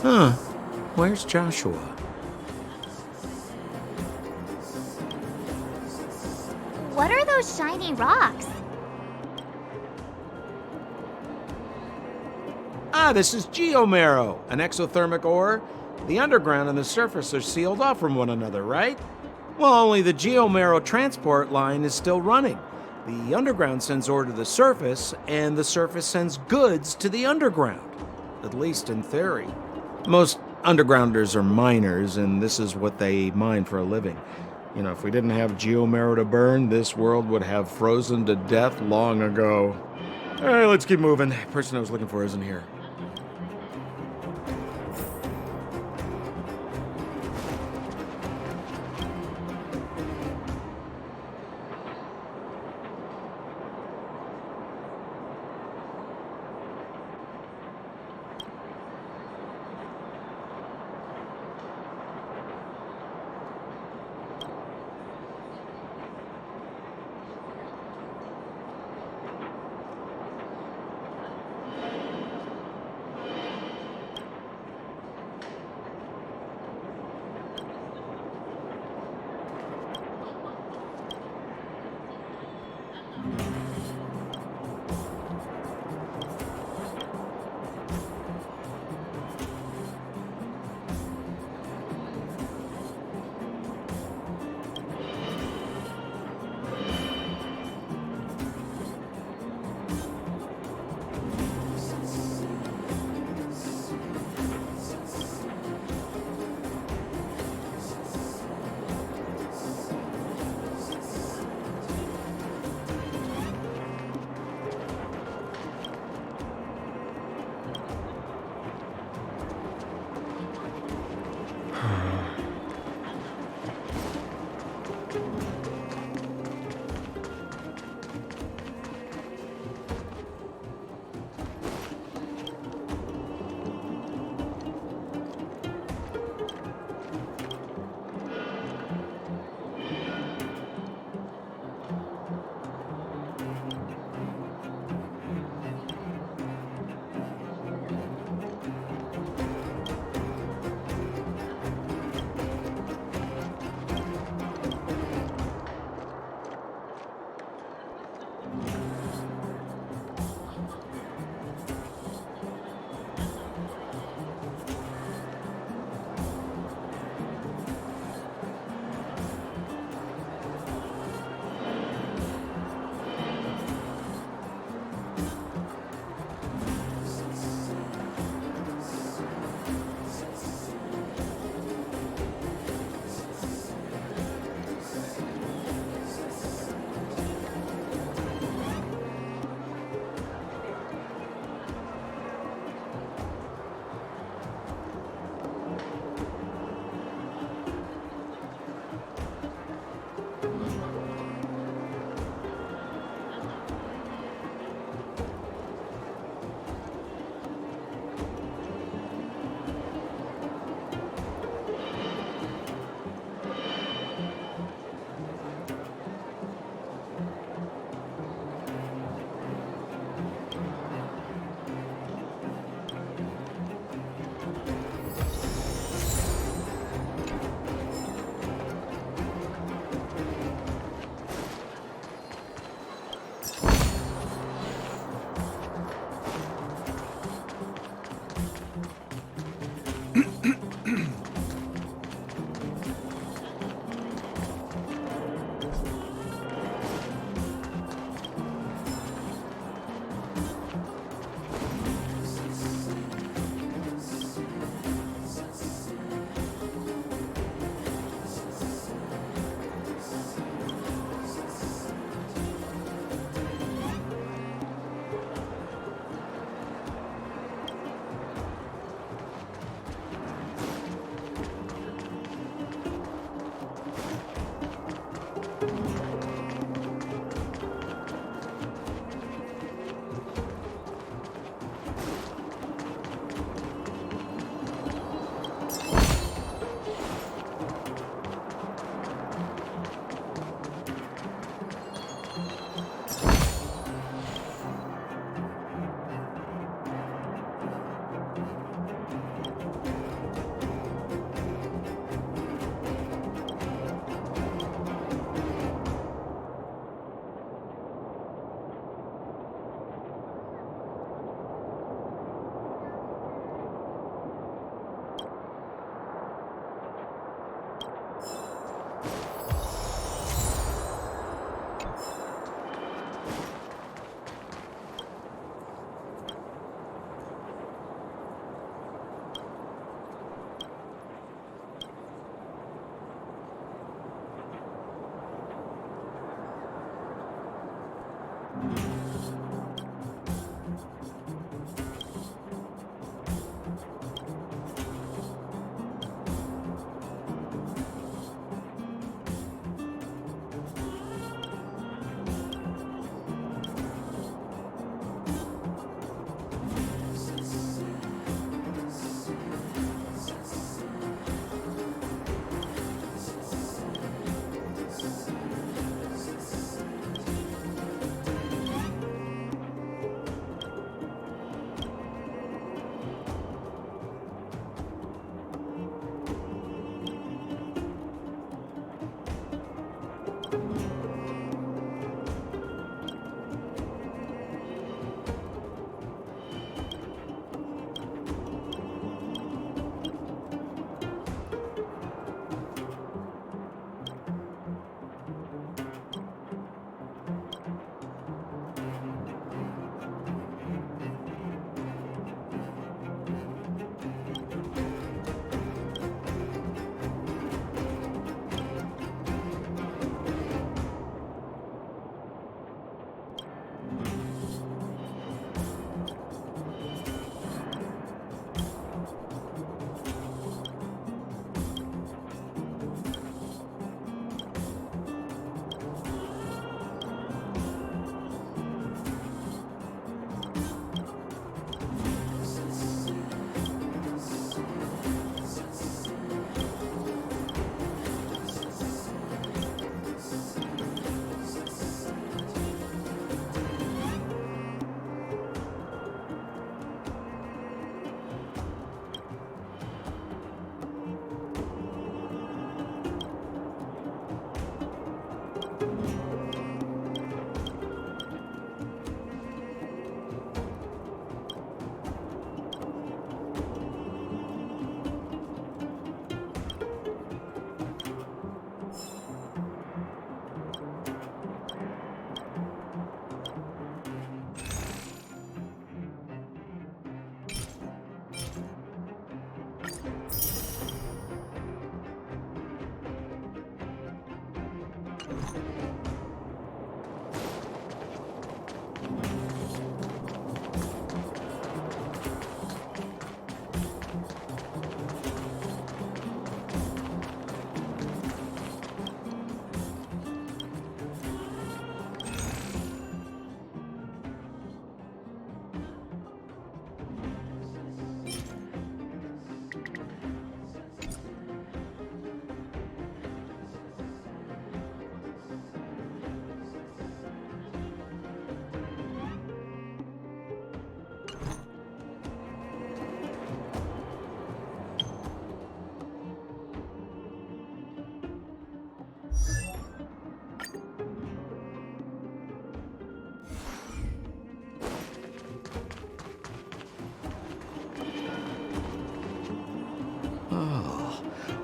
Huh. Where's Joshua? What are those shiny rocks? Ah, this is geomarrow, an exothermic ore. The underground and the surface are sealed off from one another, right? Well, only the geomarrow transport line is still running. The underground sends ore to the surface, and the surface sends goods to the underground. At least in theory. Most undergrounders are miners, and this is what they mine for a living. You know, if we didn't have geomarrow to burn, this world would have frozen to death long ago. All right, let's keep moving. The person I was looking for isn't here.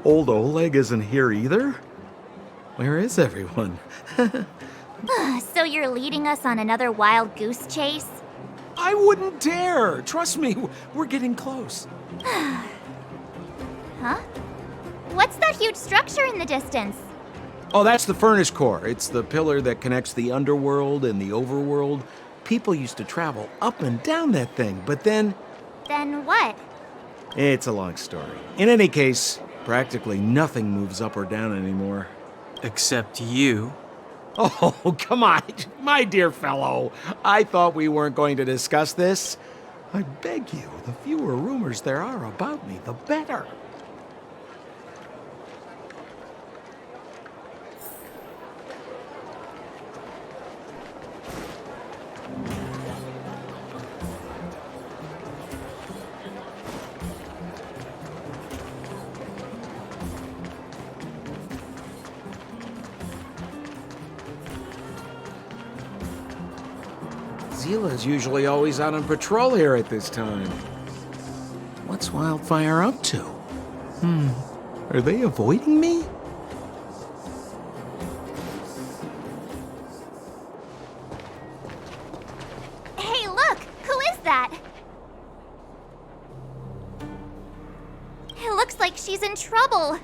Old Oleg isn't here either? Where is everyone? So you're leading us on another wild goose chase? I wouldn't dare! Trust me, we're getting close. Huh? What's that huge structure in the distance? Oh, that's the furnace core. It's the pillar that connects the underworld and the overworld. People used to travel up and down that thing, but then... Then what? It's a long story. In any case, practically nothing moves up or down anymore. Except you. Oh, come on, my dear fellow. I thought we weren't going to discuss this. I beg you, the fewer rumors there are about me, the better. Zila's usually always out on patrol here at this time. What's Wildfire up to? Are they avoiding me? Hey, look! Who is that? It looks like she's in trouble.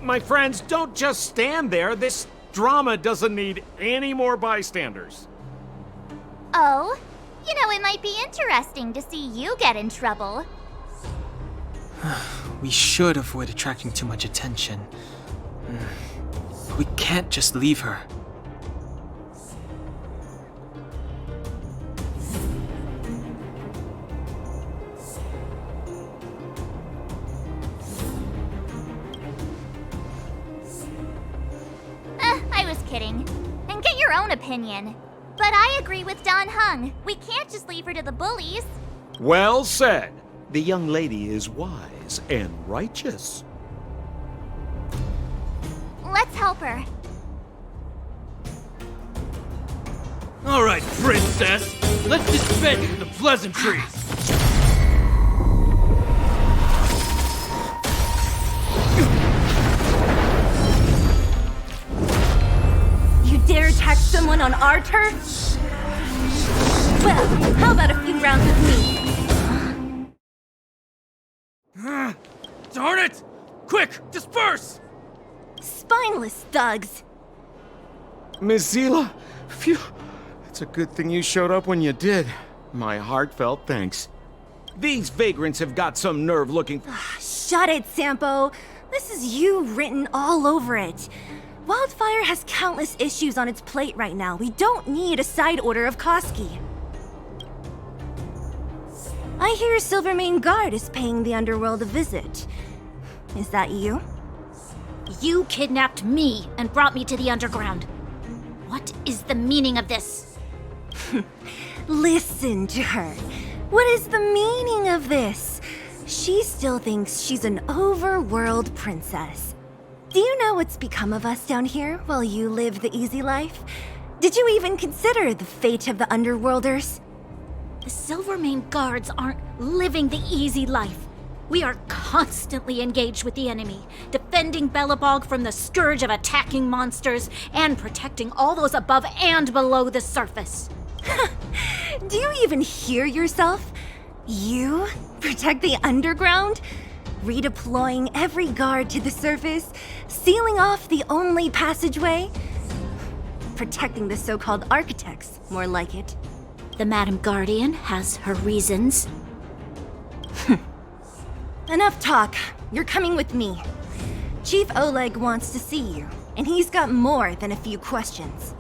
My friends, don't just stand there. This drama doesn't need any more bystanders. Oh? You know, it might be interesting to see you get in trouble. We should avoid attracting too much attention. We can't just leave her. I was kidding. And get your own opinion. But I agree with Don Hung. We can't just leave her to the bullies. Well said. The young lady is wise and righteous. Let's help her. All right, princess. Let's dispense with the pleasantries. You dare attack someone on our turf? Well, how about a few rounds with me? Darn it! Quick, disperse! Spineless thugs. Miss Zila, phew. It's a good thing you showed up when you did. My heartfelt thanks. These vagrants have got some nerve looking... Shut it, Sampo. This is you written all over it. Wildfire has countless issues on its plate right now. We don't need a side order of Koski. I hear Silvermane Guard is paying the Underworld a visit. Is that you? You kidnapped me and brought me to the underground. What is the meaning of this? Listen to her. What is the meaning of this? She still thinks she's an overworld princess. Do you know what's become of us down here while you live the easy life? Did you even consider the fate of the Underworlders? The Silvermane Guards aren't living the easy life. We are constantly engaged with the enemy, defending Belobog from the scourge of attacking monsters and protecting all those above and below the surface. Do you even hear yourself? You protect the underground? Redeploying every guard to the surface? Sealing off the only passageway? Protecting the so-called architects, more like it. The Madam Guardian has her reasons. Enough talk. You're coming with me. Chief Oleg wants to see you, and he's got more than a few questions.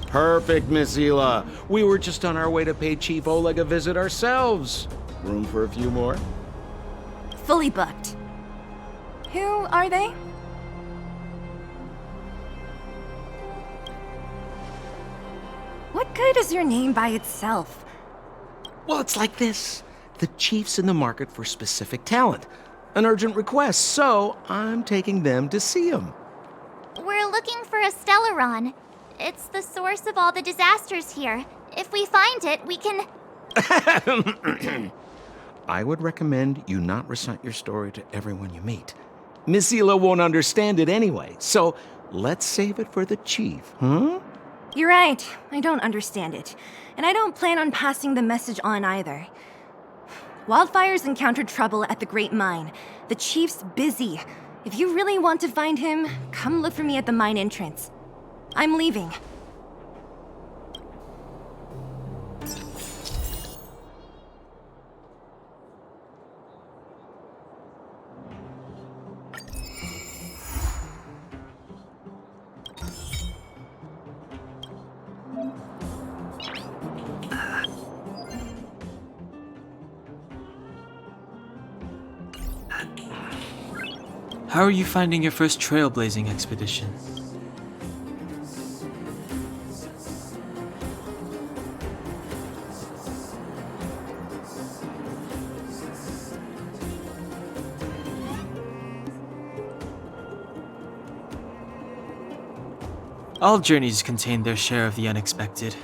Perfect, Miss Zila. We were just on our way to pay Chief Oleg a visit ourselves. Room for a few more? Fully booked. Who are they? What good is your name by itself? Well, it's like this. The chief's in the market for specific talent. An urgent request, so I'm taking them to see him. We're looking for a Stellaron. It's the source of all the disasters here. If we find it, we can... I would recommend you not recite your story to everyone you meet. Miss Hila won't understand it anyway, so let's save it for the chief, huh? You're right, I don't understand it. And I don't plan on passing the message on either. Wildfire's encountered trouble at the Great Mine. The chief's busy. If you really want to find him, come look for me at the mine entrance. I'm leaving. How are you finding your first trailblazing expedition? All journeys contain their share of the unexpected.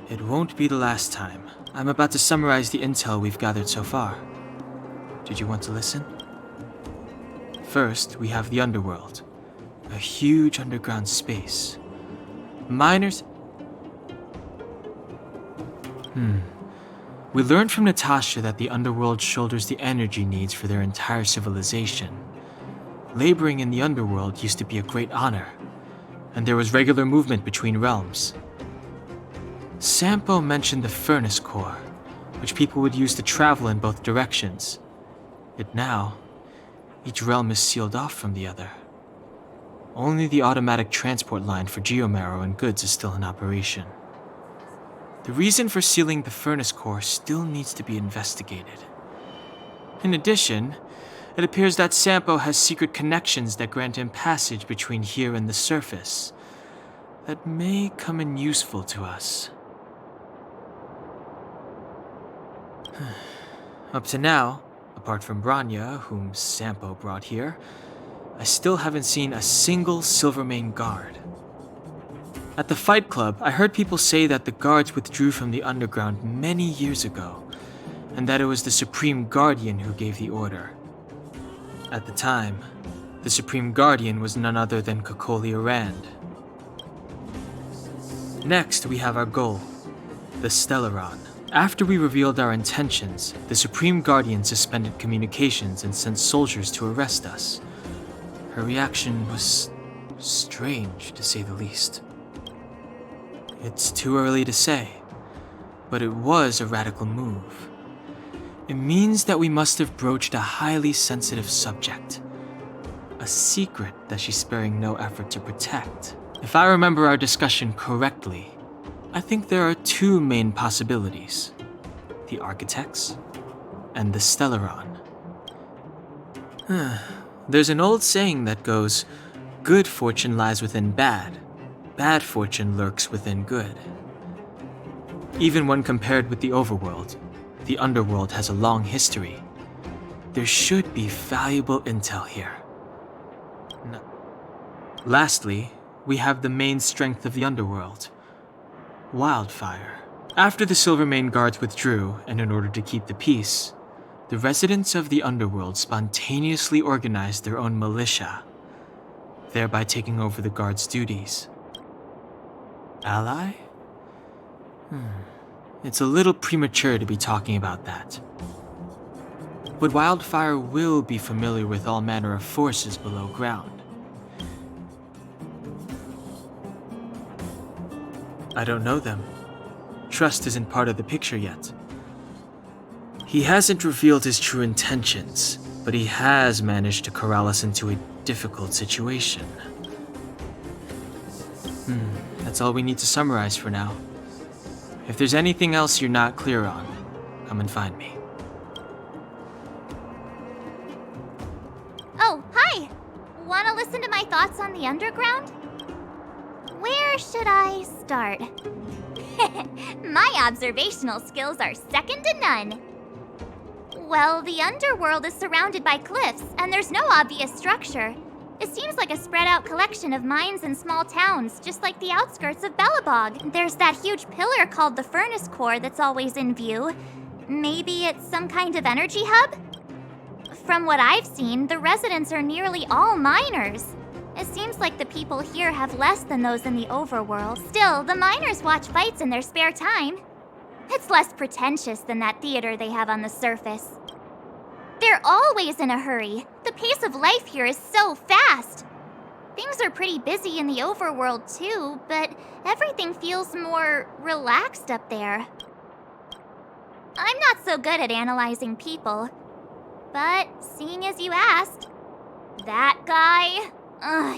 It won't be the last time. I'm about to summarize the intel we've gathered so far. Did you want to listen? First, we have the Underworld, a huge underground space. Miners... We learned from Natasha that the Underworld shoulders the energy needs for their entire civilization. Laboring in the Underworld used to be a great honor, and there was regular movement between realms. Sampo mentioned the Furnace Core, which people would use to travel in both directions. Yet now, each realm is sealed off from the other. Only the automatic transport line for Geomarrow and goods is still in operation. The reason for sealing the Furnace Core still needs to be investigated. In addition, it appears that Sampo has secret connections that grant him passage between here and the surface that may come in useful to us. Up to now, apart from Branya, whom Sampo brought here, I still haven't seen a single Silvermane guard. At the Fight Club, I heard people say that the guards withdrew from the underground many years ago, and that it was the Supreme Guardian who gave the order. At the time, the Supreme Guardian was none other than Kokolia Rand. Next, we have our goal, the Stellaron. After we revealed our intentions, the Supreme Guardian suspended communications and sent soldiers to arrest us. Her reaction was strange, to say the least. It's too early to say, but it was a radical move. It means that we must have broached a highly sensitive subject, a secret that she's sparing no effort to protect. If I remember our discussion correctly, I think there are two main possibilities: the Architects and the Stellaron. There's an old saying that goes, good fortune lies within bad fortune lurks within good. Even when compared with the Overworld, the Underworld has a long history. There should be valuable intel here. Lastly, we have the main strength of the Underworld, Wildfire. After the Silvermane guards withdrew, and in order to keep the peace, the residents of the Underworld spontaneously organized their own militia, thereby taking over the guards' duties. Ally? It's a little premature to be talking about that. But Wildfire will be familiar with all manner of forces below ground. I don't know them. Trust isn't part of the picture yet. He hasn't revealed his true intentions, but he has managed to corral us into a difficult situation. That's all we need to summarize for now. If there's anything else you're not clear on, come and find me. Oh, hi! Wanna listen to my thoughts on the underground? Where should I start? My observational skills are second to none. Well, the Underworld is surrounded by cliffs, and there's no obvious structure. It seems like a spread out collection of mines and small towns, just like the outskirts of Belobog. There's that huge pillar called the Furnace Core that's always in view. Maybe it's some kind of energy hub? From what I've seen, the residents are nearly all miners. It seems like the people here have less than those in the overworld. Still, the miners watch fights in their spare time. It's less pretentious than that theater they have on the surface. They're always in a hurry. The pace of life here is so fast. Things are pretty busy in the overworld too, but everything feels more relaxed up there. I'm not so good at analyzing people, but seeing as you asked, that guy,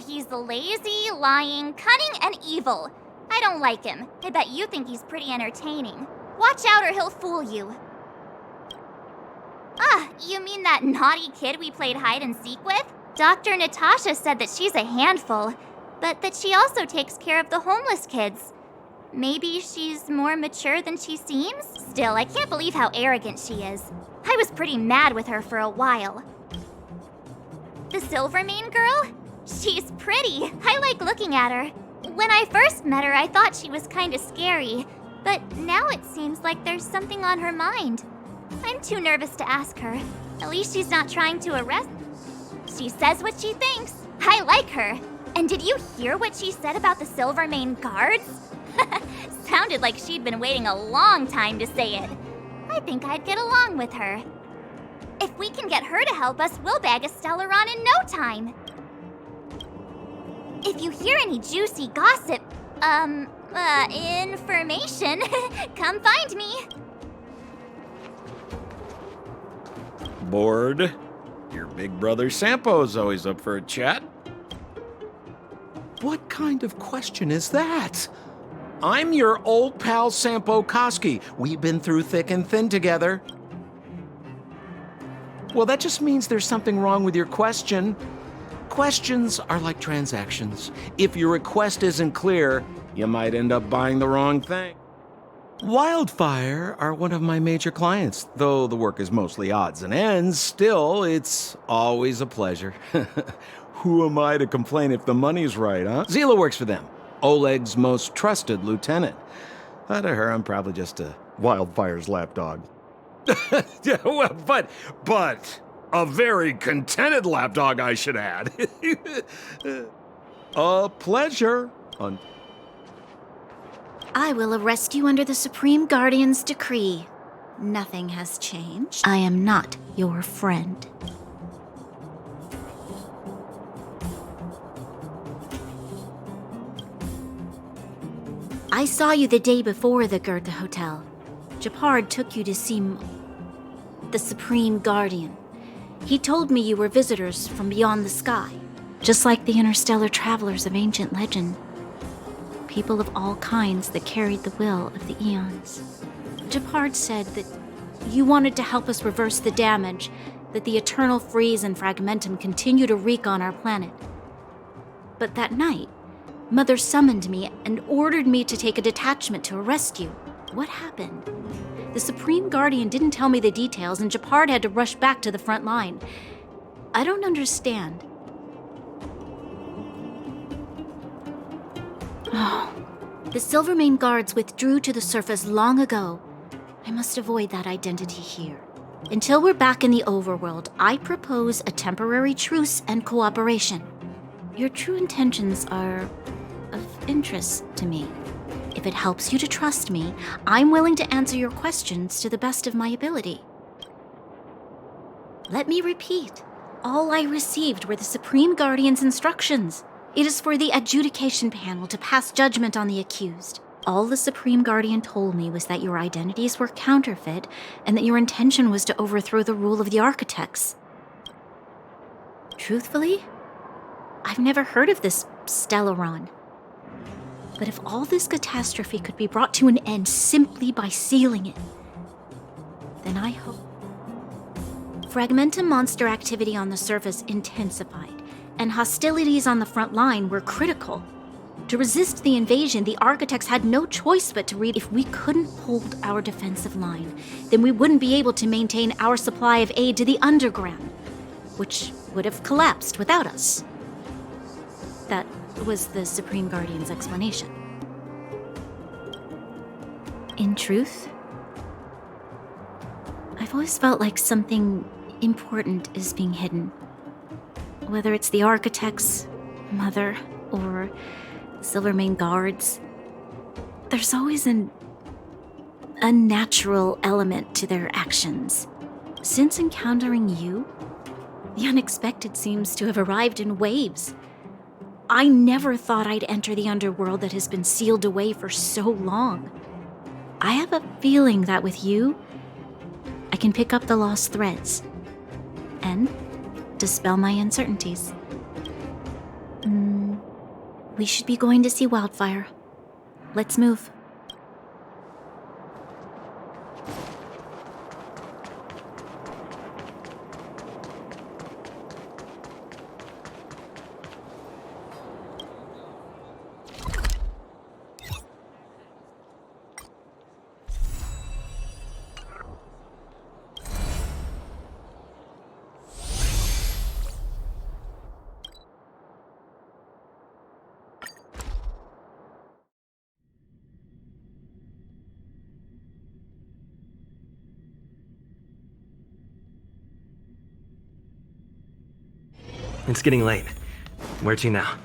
he's lazy, lying, cunning, and evil. I don't like him. I bet you think he's pretty entertaining. Watch out or he'll fool you. You mean that naughty kid we played hide and seek with? Dr. Natasha said that she's a handful, but that she also takes care of the homeless kids. Maybe she's more mature than she seems? Still, I can't believe how arrogant she is. I was pretty mad with her for a while. The Silvermane girl? She's pretty. I like looking at her. When I first met her, I thought she was kinda scary, but now it seems like there's something on her mind. I'm too nervous to ask her. At least she's not trying to arrest. She says what she thinks. I like her. And did you hear what she said about the Silvermane guards? Sounded like she'd been waiting a long time to say it. I think I'd get along with her. If we can get her to help us, we'll bag a Stellaron in no time. If you hear any juicy gossip, information, come find me. Bored? Your big brother Sampo's always up for a chat. What kind of question is that? I'm your old pal Sampo Koski. We've been through thick and thin together. Well, that just means there's something wrong with your question. Questions are like transactions. If your request isn't clear, you might end up buying the wrong thing. Wildfire are one of my major clients. Though the work is mostly odds and ends, still, it's always a pleasure. Who am I to complain if the money's right, huh? Zila works for them. Oleg's most trusted lieutenant. To her, I'm probably just a Wildfire's lapdog. Yeah, well, but a very contented lapdog, I should add. A pleasure. I will arrest you under the Supreme Guardian's decree. Nothing has changed. I am not your friend. I saw you the day before the Goethe Hotel. Japard took you to see the Supreme Guardian. He told me you were visitors from beyond the sky, just like the interstellar travelers of ancient legend. People of all kinds that carried the will of the eons. Japard said that you wanted to help us reverse the damage that the eternal freeze and fragmentum continue to wreak on our planet. But that night, Mother summoned me and ordered me to take a detachment to arrest you. What happened? The Supreme Guardian didn't tell me the details, and Japard had to rush back to the front line. I don't understand. Oh, the Silvermane guards withdrew to the surface long ago. I must avoid that identity here. Until we're back in the overworld, I propose a temporary truce and cooperation. Your true intentions are of interest to me. If it helps you to trust me, I'm willing to answer your questions to the best of my ability. Let me repeat. All I received were the Supreme Guardian's instructions. It is for the adjudication panel to pass judgment on the accused. All the Supreme Guardian told me was that your identities were counterfeit and that your intention was to overthrow the rule of the architects. Truthfully, I've never heard of this Stellaron. But if all this catastrophe could be brought to an end simply by sealing it, then I hope. Fragmentum monster activity on the surface intensified, and hostilities on the front line were critical. To resist the invasion, the architects had no choice but to read. If we couldn't hold our defensive line, then we wouldn't be able to maintain our supply of aid to the underground, which would have collapsed without us. That was the Supreme Guardian's explanation. I've always felt like something important is being hidden. Whether it's the architects, Mother, or Silvermane guards, there's always an unnatural element to their actions. Since encountering you, the unexpected seems to have arrived in waves. I never thought I'd enter the underworld that has been sealed away for so long. I have a feeling that with you, I can pick up the lost threads and dispel my uncertainties. We should be going to see Wildfire. Let's move. It's getting late. Where to now?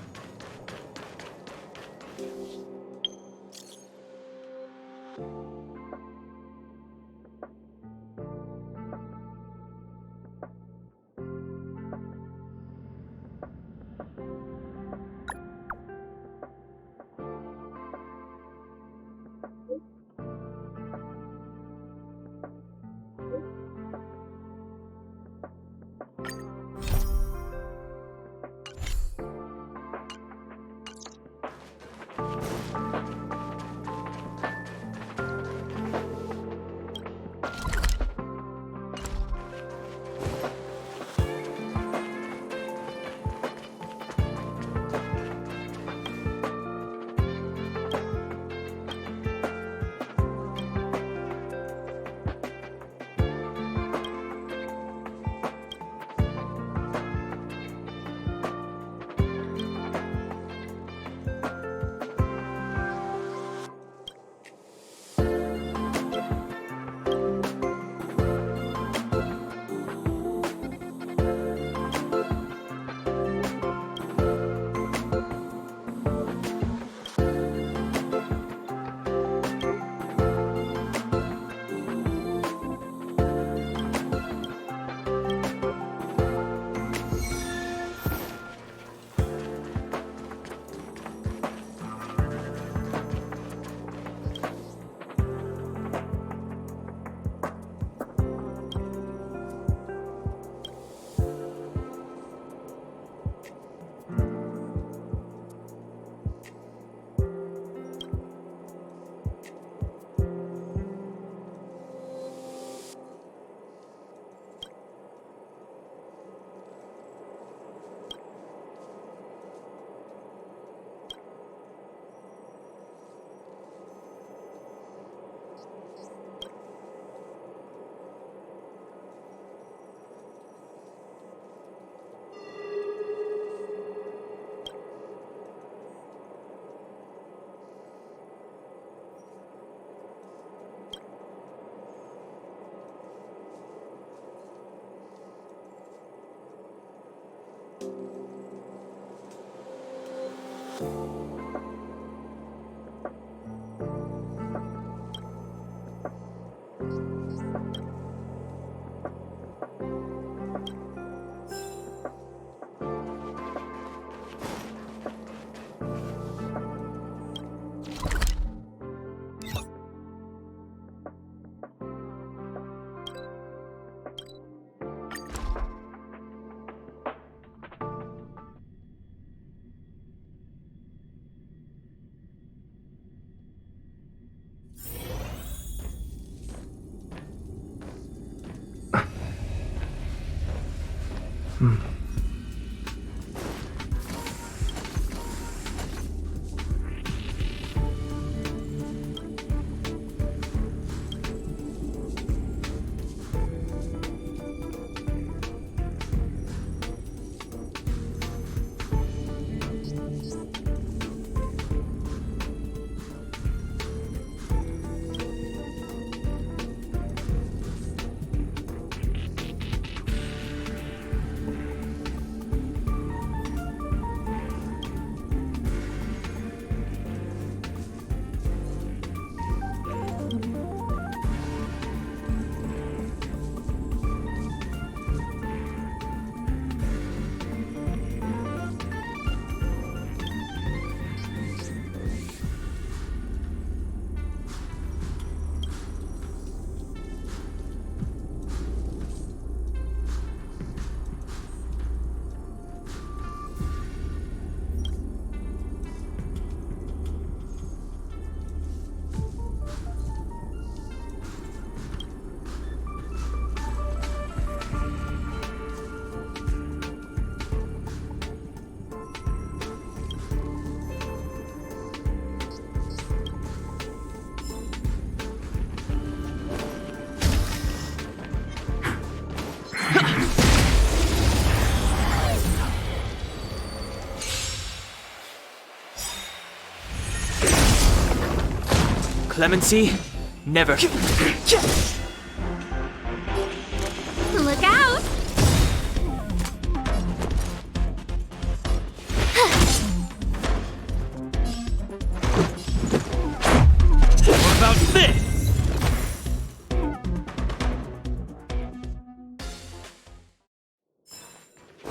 Clemency? Never. Look out! What about this?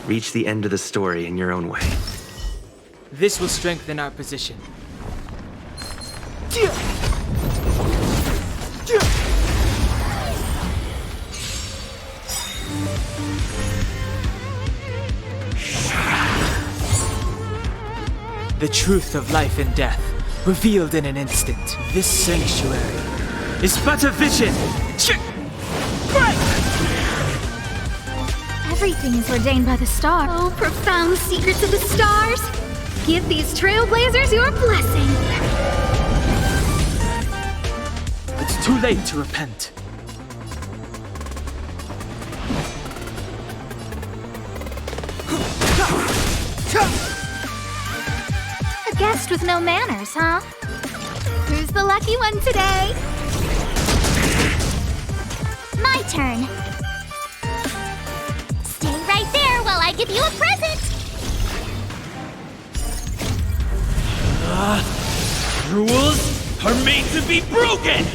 Reach the end of the story in your own way. This will strengthen our position. The truth of life and death, revealed in an instant. This sanctuary is but a vision. Everything is ordained by the stars. Oh, profound secrets of the stars! Give these trailblazers your blessing! It's too late to repent. A guest with no manners, huh? Who's the lucky one today? My turn. Stay right there while I give you a present. Rules are made to be broken!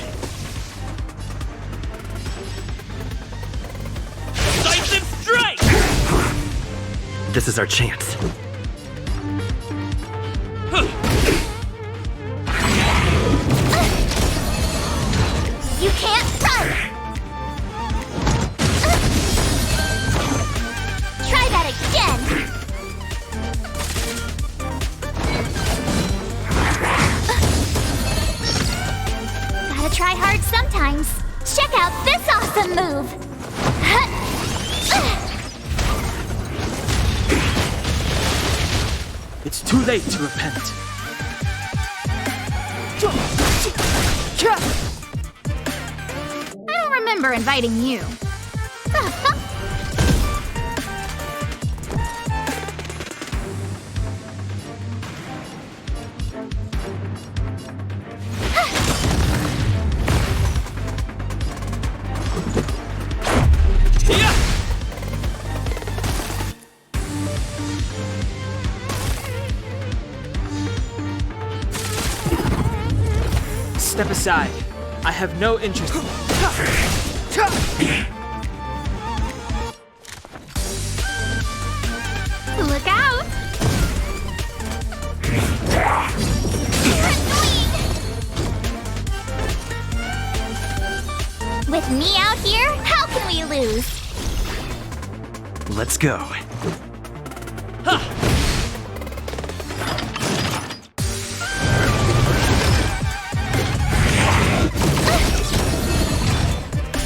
Decisive strike! This is our chance. You can't run. Try that again. Gotta try hard sometimes. Check out this awesome move. It's too late to repent. I don't remember inviting you. Step aside. I have no interest. Look out! You're annoying. With me out here, how can we lose? Let's go.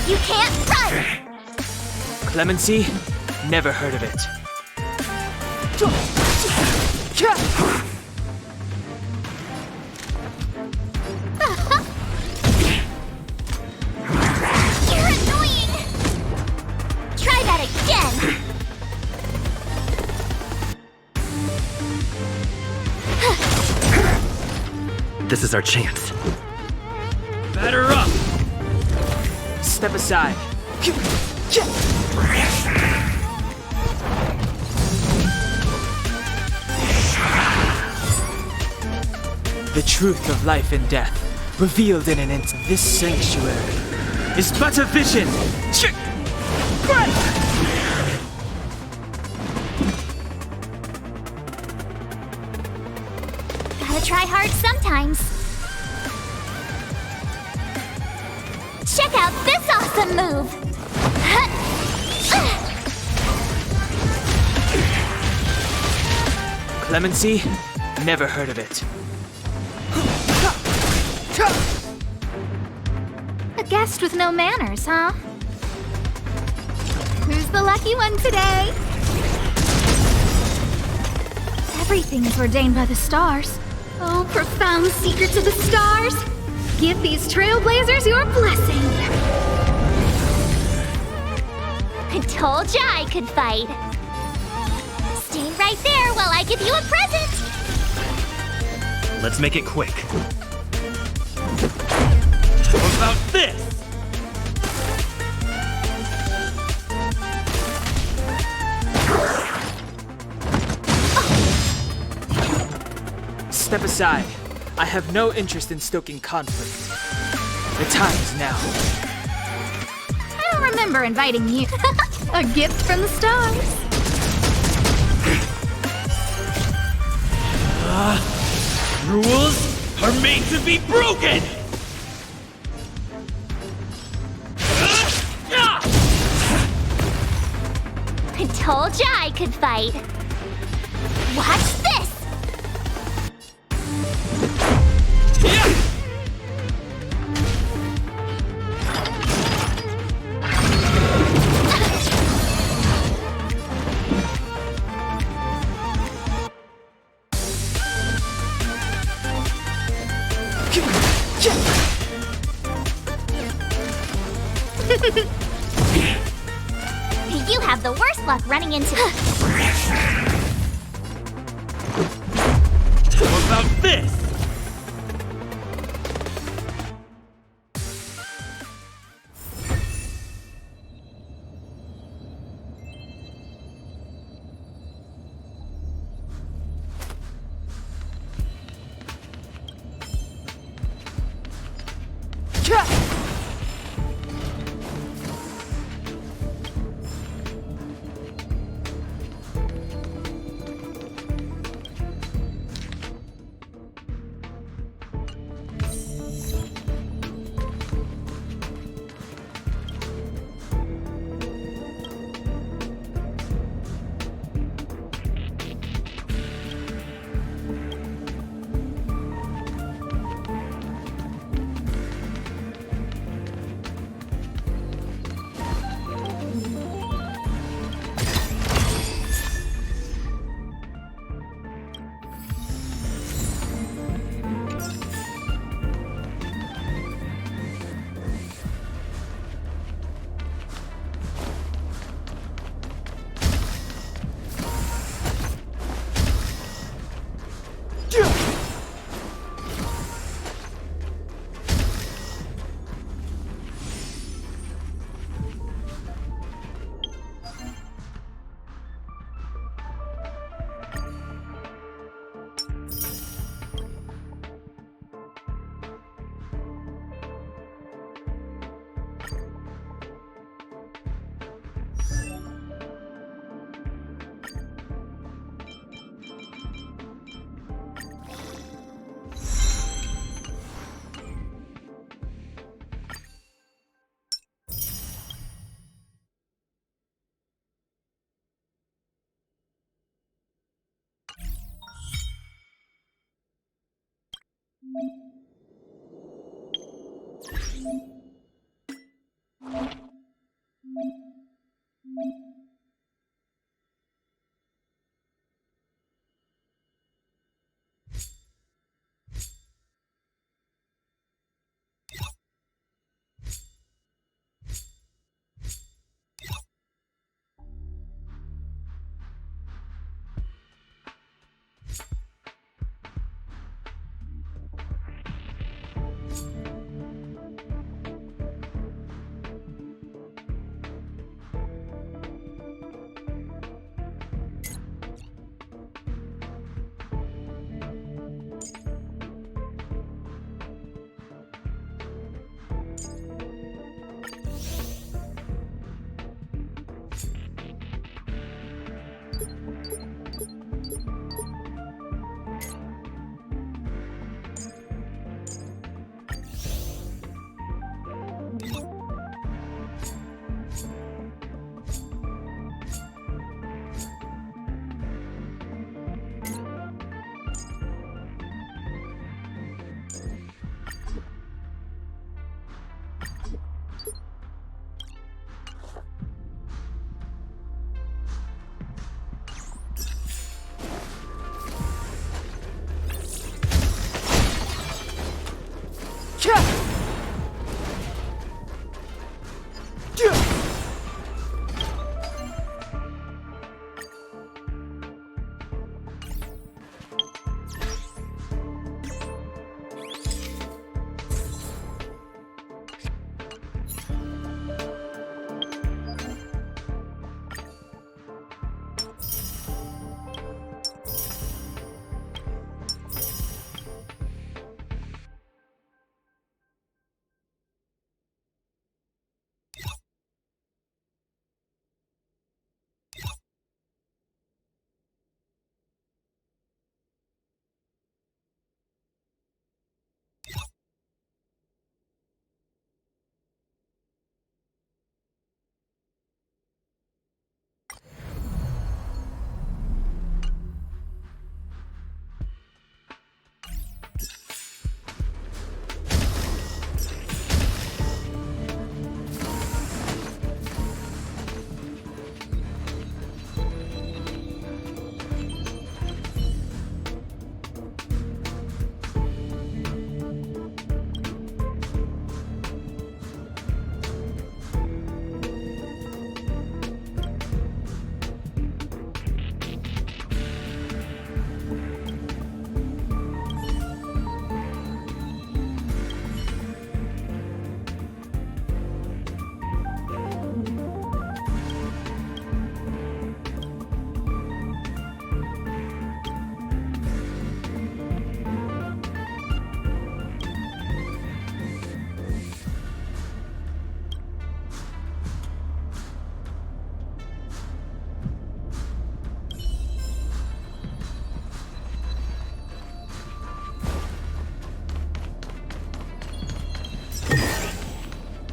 You can't run. Clemency? Never heard of it. You're annoying. Try that again. This is our chance. Batter up! Step aside. The truth of life and death, revealed in an instant. This sanctuary is but a vision. Gotta try hard sometimes. Check out this awesome move. Clemency? Never heard of it. A guest with no manners, huh? Who's the lucky one today? Everything is ordained by the stars. Oh, profound secrets of the stars! Give these trailblazers your blessing! I told ya I could fight. Stay right there while I give you a present. Let's make it quick. about this? Step aside. I have no interest in stoking conflict. The time is now. I don't remember inviting you. A gift from the stars. Rules are made to be broken! I told ya I could fight. Watch this! You have the worst luck running into How about this?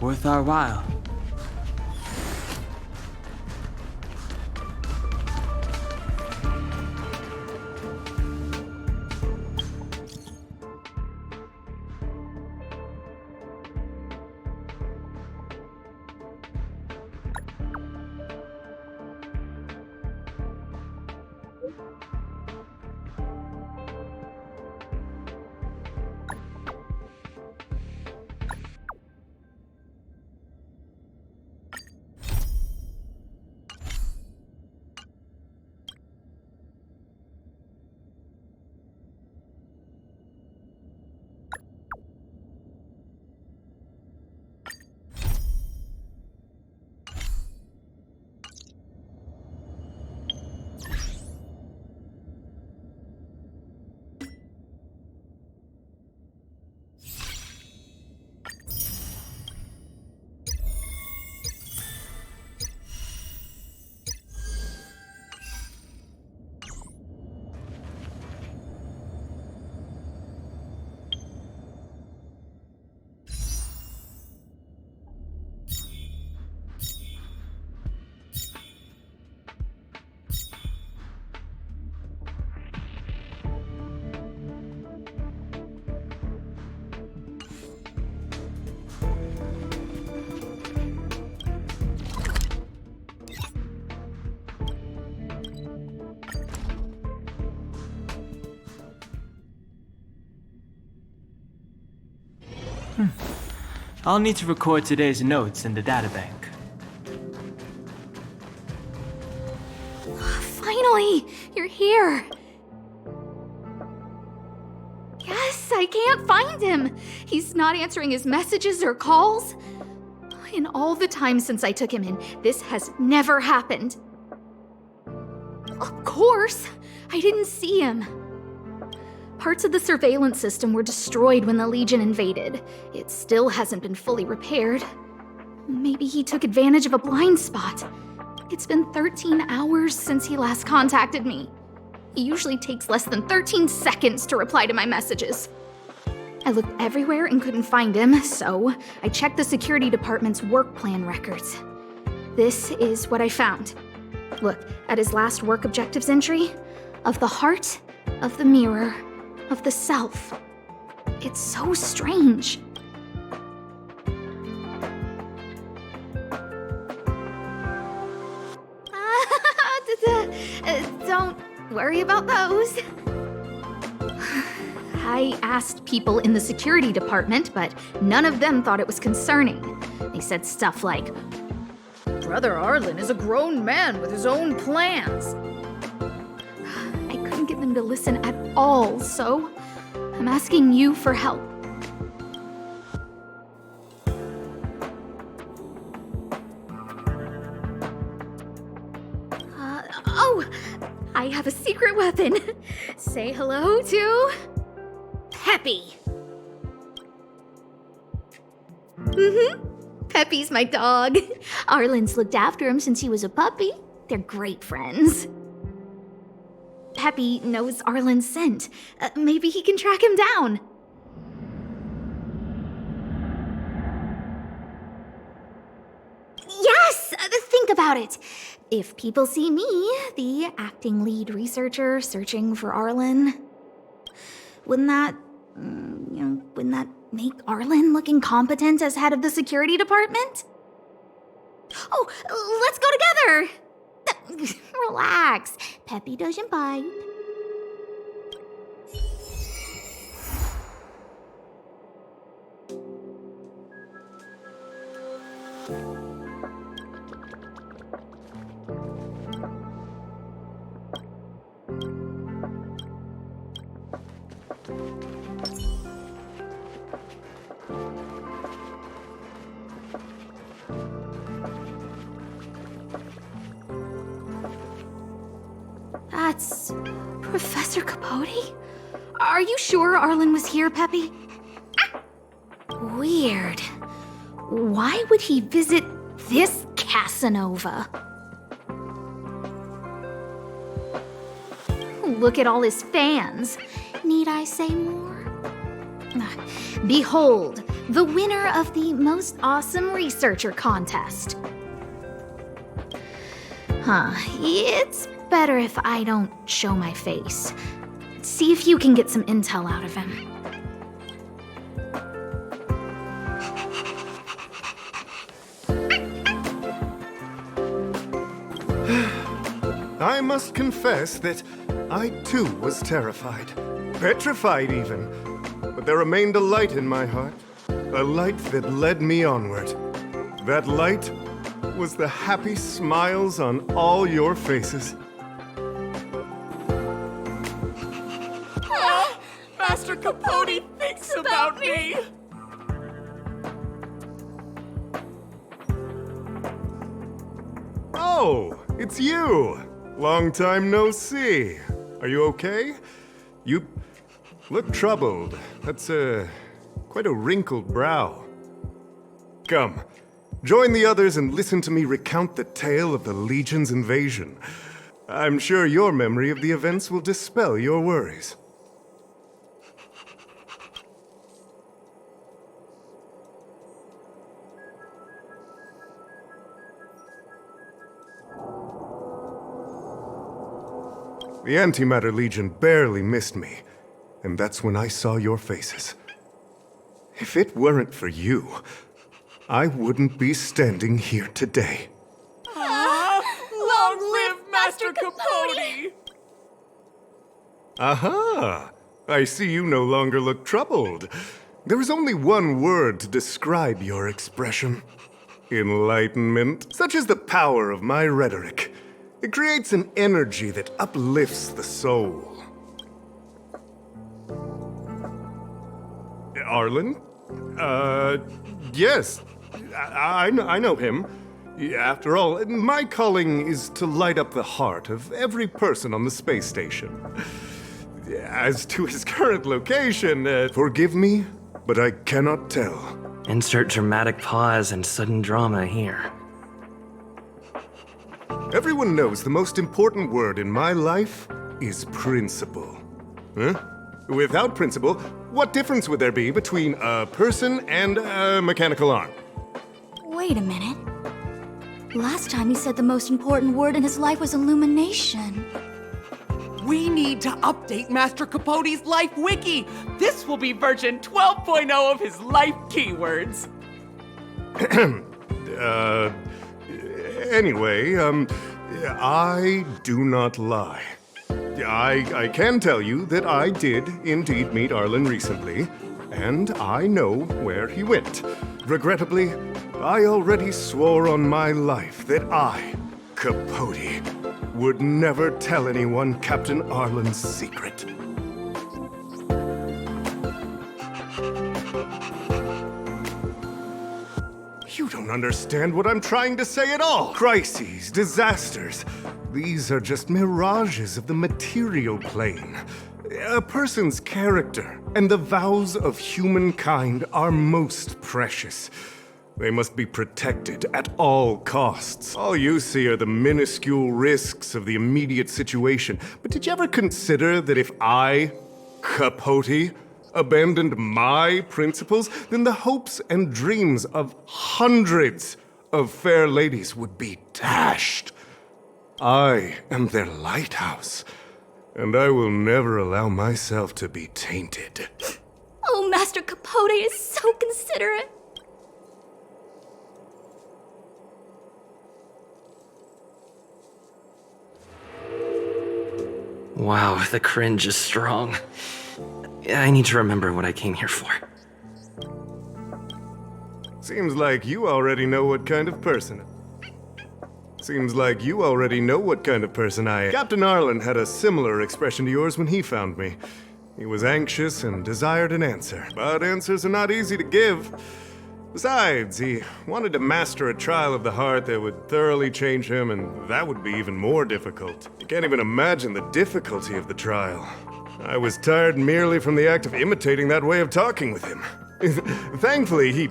Worth our while. I'll need to record today's notes in the databank. Finally! You're here! Yes, I can't find him! He's not answering his messages or calls. In all the time since I took him in, this has never happened. Of course! I didn't see him. Parts of the surveillance system were destroyed when the Legion invaded. It still hasn't been fully repaired. Maybe he took advantage of a blind spot. It's been 13 hours since he last contacted me. He usually takes less than 13 seconds to reply to my messages. I looked everywhere and couldn't find him, so I checked the security department's work plan records. This is what I found. Look at his last work objectives entry. Of the heart, of the mirror, of the self. It's so strange. Don't worry about those. I asked people in the security department, but none of them thought it was concerning. They said stuff like, "Brother Arlen is a grown man with his own plans." I couldn't get them to listen at all, so I'm asking you for help. Oh, I have a secret weapon. Say hello to Peppy. Peppy's my dog. Arlen's looked after him since he was a puppy. They're great friends. Peppy knows Arlen's scent. Maybe he can track him down. Yes! Think about it. If people see me, the acting lead researcher searching for Arlen, wouldn't that make Arlen look incompetent as head of the security department? Oh, let's go together! Relax. Peppy doesn't bite. That's Professor Capote? Are you sure Arlen was here, Peppy? Weird. Why would he visit this Casanova? Look at all his fans. Need I say more? Behold, the winner of the Most Awesome Researcher contest. It's better if I don't show my face. See if you can get some intel out of him. I must confess that I too was terrified. Petrified even. But there remained a light in my heart. A light that led me onward. That light was the happy smiles on all your faces. Master Capote thinks about me! Oh, it's you! Long time no see. Are you okay? You look troubled. That's quite a wrinkled brow. Come, join the others and listen to me recount the tale of the Legion's invasion. I'm sure your memory of the events will dispel your worries. The Antimatter Legion barely missed me, and that's when I saw your faces. If it weren't for you, I wouldn't be standing here today. Long live Master Capote! Aha! I see you no longer look troubled. There is only one word to describe your expression. Enlightenment. Such is the power of my rhetoric. It creates an energy that uplifts the soul. Arlen? Yes. I know him. After all, my calling is to light up the heart of every person on the space station. As to his current location, forgive me, but I cannot tell. Insert dramatic pause and sudden drama here. Everyone knows the most important word in my life is principle. Huh? Without principle, what difference would there be between a person and a mechanical arm? Wait a minute. Last time he said the most important word in his life was illumination. We need to update Master Capote's Life Wiki! This will be version 12.0 of his life keywords! Anyway, I do not lie. I can tell you that I did indeed meet Arlen recently, and I know where he went. Regrettably, I already swore on my life that I, Capote, would never tell anyone Captain Arlen's secret. You don't understand what I'm trying to say at all. Crises, disasters, these are just mirages of the material plane. A person's character and the vows of humankind are most precious. They must be protected at all costs. All you see are the minuscule risks of the immediate situation. But did you ever consider that if I, Capote, abandoned my principles, then the hopes and dreams of hundreds of fair ladies would be dashed? I am their lighthouse, and I will never allow myself to be tainted. Oh, Master Capote is so considerate. Wow, the cringe is strong. I need to remember what I came here for. Seems like you already know what kind of person I am. Captain Arlen had a similar expression to yours when he found me. He was anxious and desired an answer, but answers are not easy to give. Besides, he wanted to master a trial of the heart that would thoroughly change him, and that would be even more difficult. You can't even imagine the difficulty of the trial. I was tired merely from the act of imitating that way of talking with him. Thankfully, he...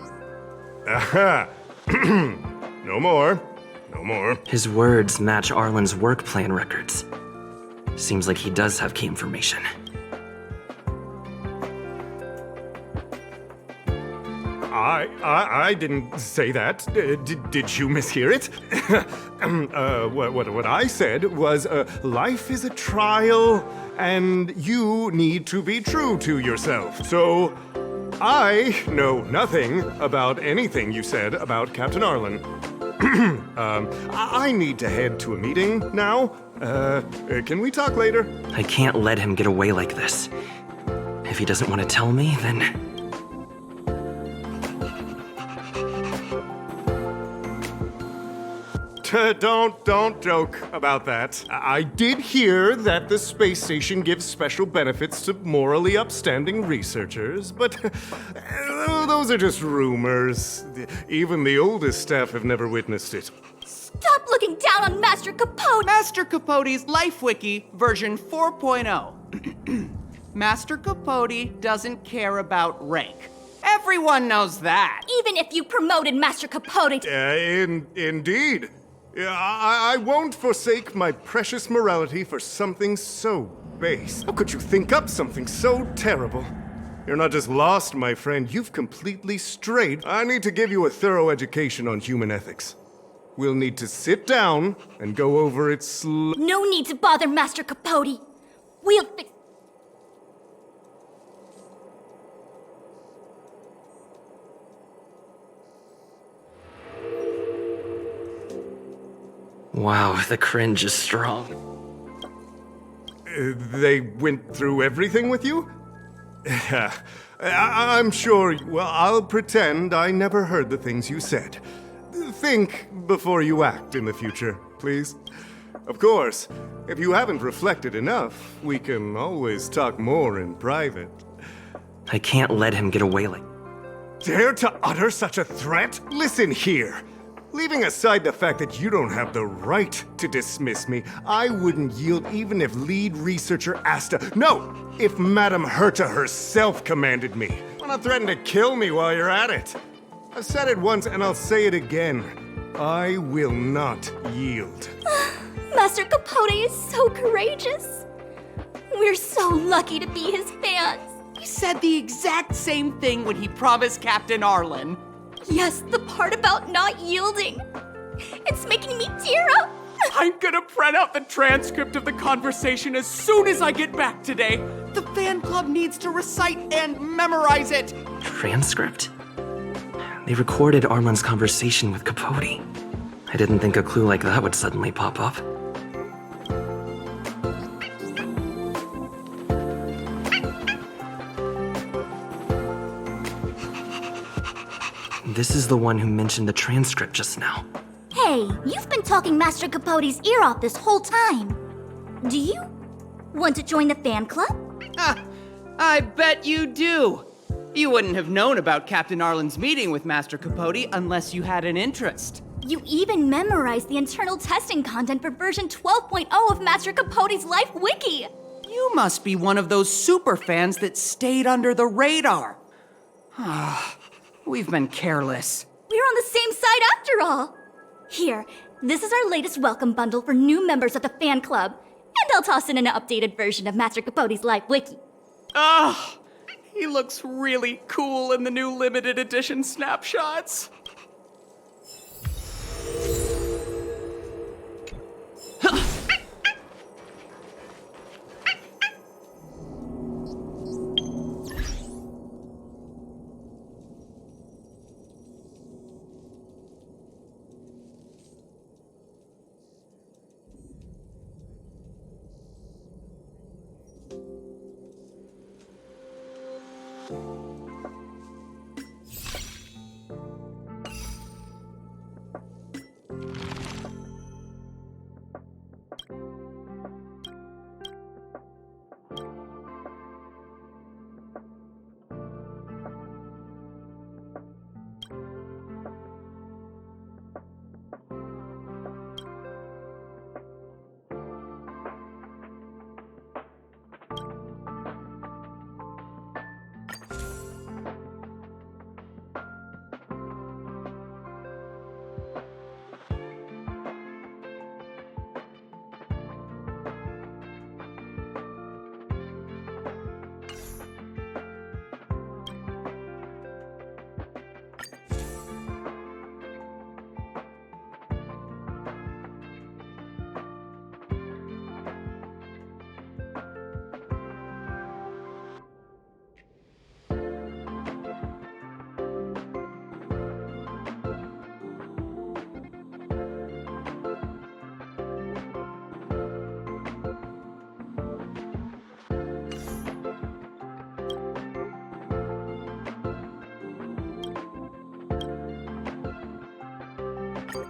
Aha! No more. No more. His words match Arlen's work plan records. Seems like he does have key information. I didn't say that. Did you mishear it? What I said was, life is a trial, and you need to be true to yourself. So, I know nothing about anything you said about Captain Arlen. I need to head to a meeting now. Can we talk later? I can't let him get away like this. If he doesn't want to tell me, then... Don't joke about that. I did hear that the space station gives special benefits to morally upstanding researchers, but those are just rumors. Even the oldest staff have never witnessed it. Stop looking down on Master Capote! Master Capote's Life Wiki version 4.0. Master Capote doesn't care about rank. Everyone knows that. Even if you promoted Master Capote... Indeed. I won't forsake my precious morality for something so base. How could you think up something so terrible? You're not just lost, my friend, you've completely strayed. I need to give you a thorough education on human ethics. We'll need to sit down and go over it No need to bother Master Capote. We'll fix... Wow, the cringe is strong. They went through everything with you? I'm sure. Well, I'll pretend I never heard the things you said. Think before you act in the future, please. Of course, if you haven't reflected enough, we can always talk more in private. I can't let him get away like... Dare to utter such a threat? Listen here. Leaving aside the fact that you don't have the right to dismiss me, I wouldn't yield even if lead researcher Asta... No! If Madame Herta herself commanded me. Wanna threaten to kill me while you're at it? I've said it once and I'll say it again. I will not yield. Master Capote is so courageous. We're so lucky to be his fans. He said the exact same thing when he promised Captain Arlen. Yes, the part about not yielding. It's making me tear up. I'm gonna print out the transcript of the conversation as soon as I get back today. The fan club needs to recite and memorize it. Transcript? They recorded Arlen's conversation with Capote. I didn't think a clue like that would suddenly pop up. This is the one who mentioned the transcript just now. Hey, you've been talking Master Capote's ear off this whole time. Do you want to join the fan club? I bet you do. You wouldn't have known about Captain Arlen's meeting with Master Capote unless you had an interest. You even memorized the internal testing content for version 12.0 of Master Capote's Life Wiki. You must be one of those super fans that stayed under the radar. We've been careless. We're on the same side after all. Here, this is our latest welcome bundle for new members of the fan club. And I'll toss in an updated version of Master Capote's Life Wiki. He looks really cool in the new limited edition snapshots. What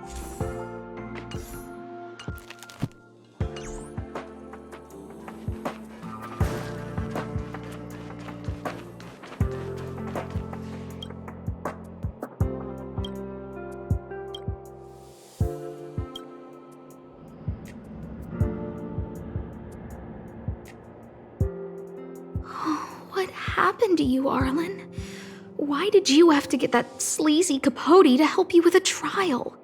happened to you, Arlen? Why did you have to get that sleazy Capote to help you with a trial?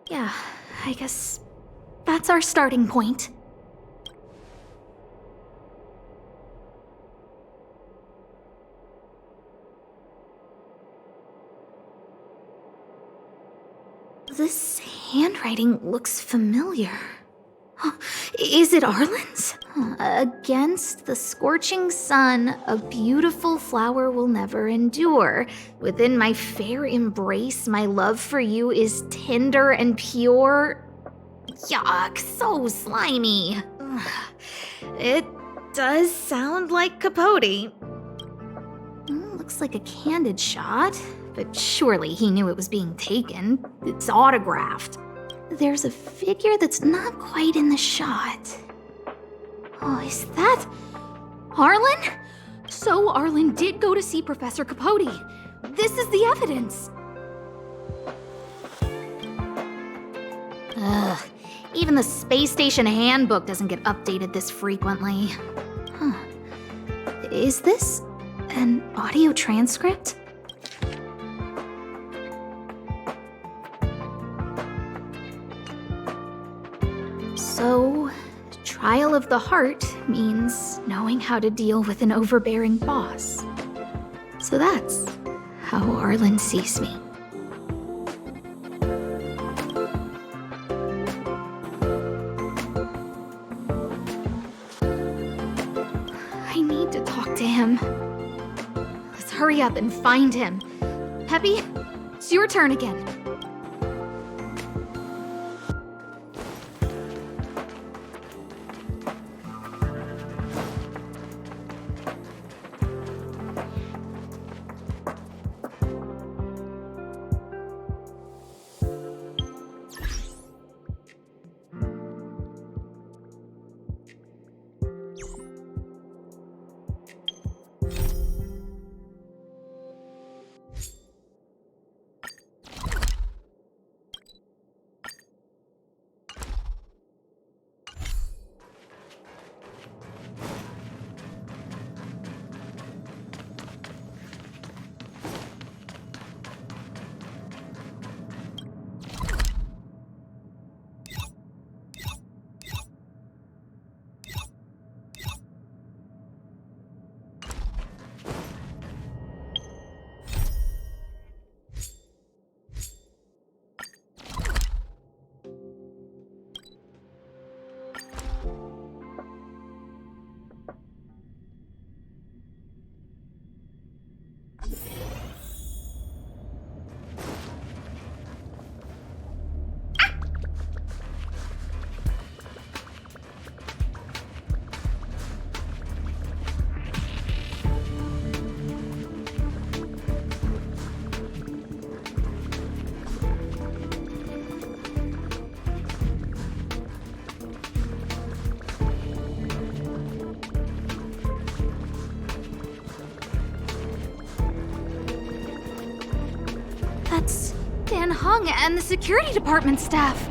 Yeah, I guess that's our starting point. This handwriting looks familiar. Is it Arlen's? Against the scorching sun, a beautiful flower will never endure. Within my fair embrace, my love for you is tender and pure. Yuck, so slimy. It does sound like Capote. Looks like a candid shot, but surely he knew it was being taken. It's autographed. There's a figure that's not quite in the shot. Oh, is that Arlen? So Arlen did go to see Professor Capote. This is the evidence. Ugh, even the space station handbook doesn't get updated this frequently. Huh. Is this an audio transcript? So, trial of the heart means knowing how to deal with an overbearing boss. So that's how Arlen sees me. I need to talk to him. Let's hurry up and find him. Peppy, it's your turn again. That's Dan Hung and the security department staff.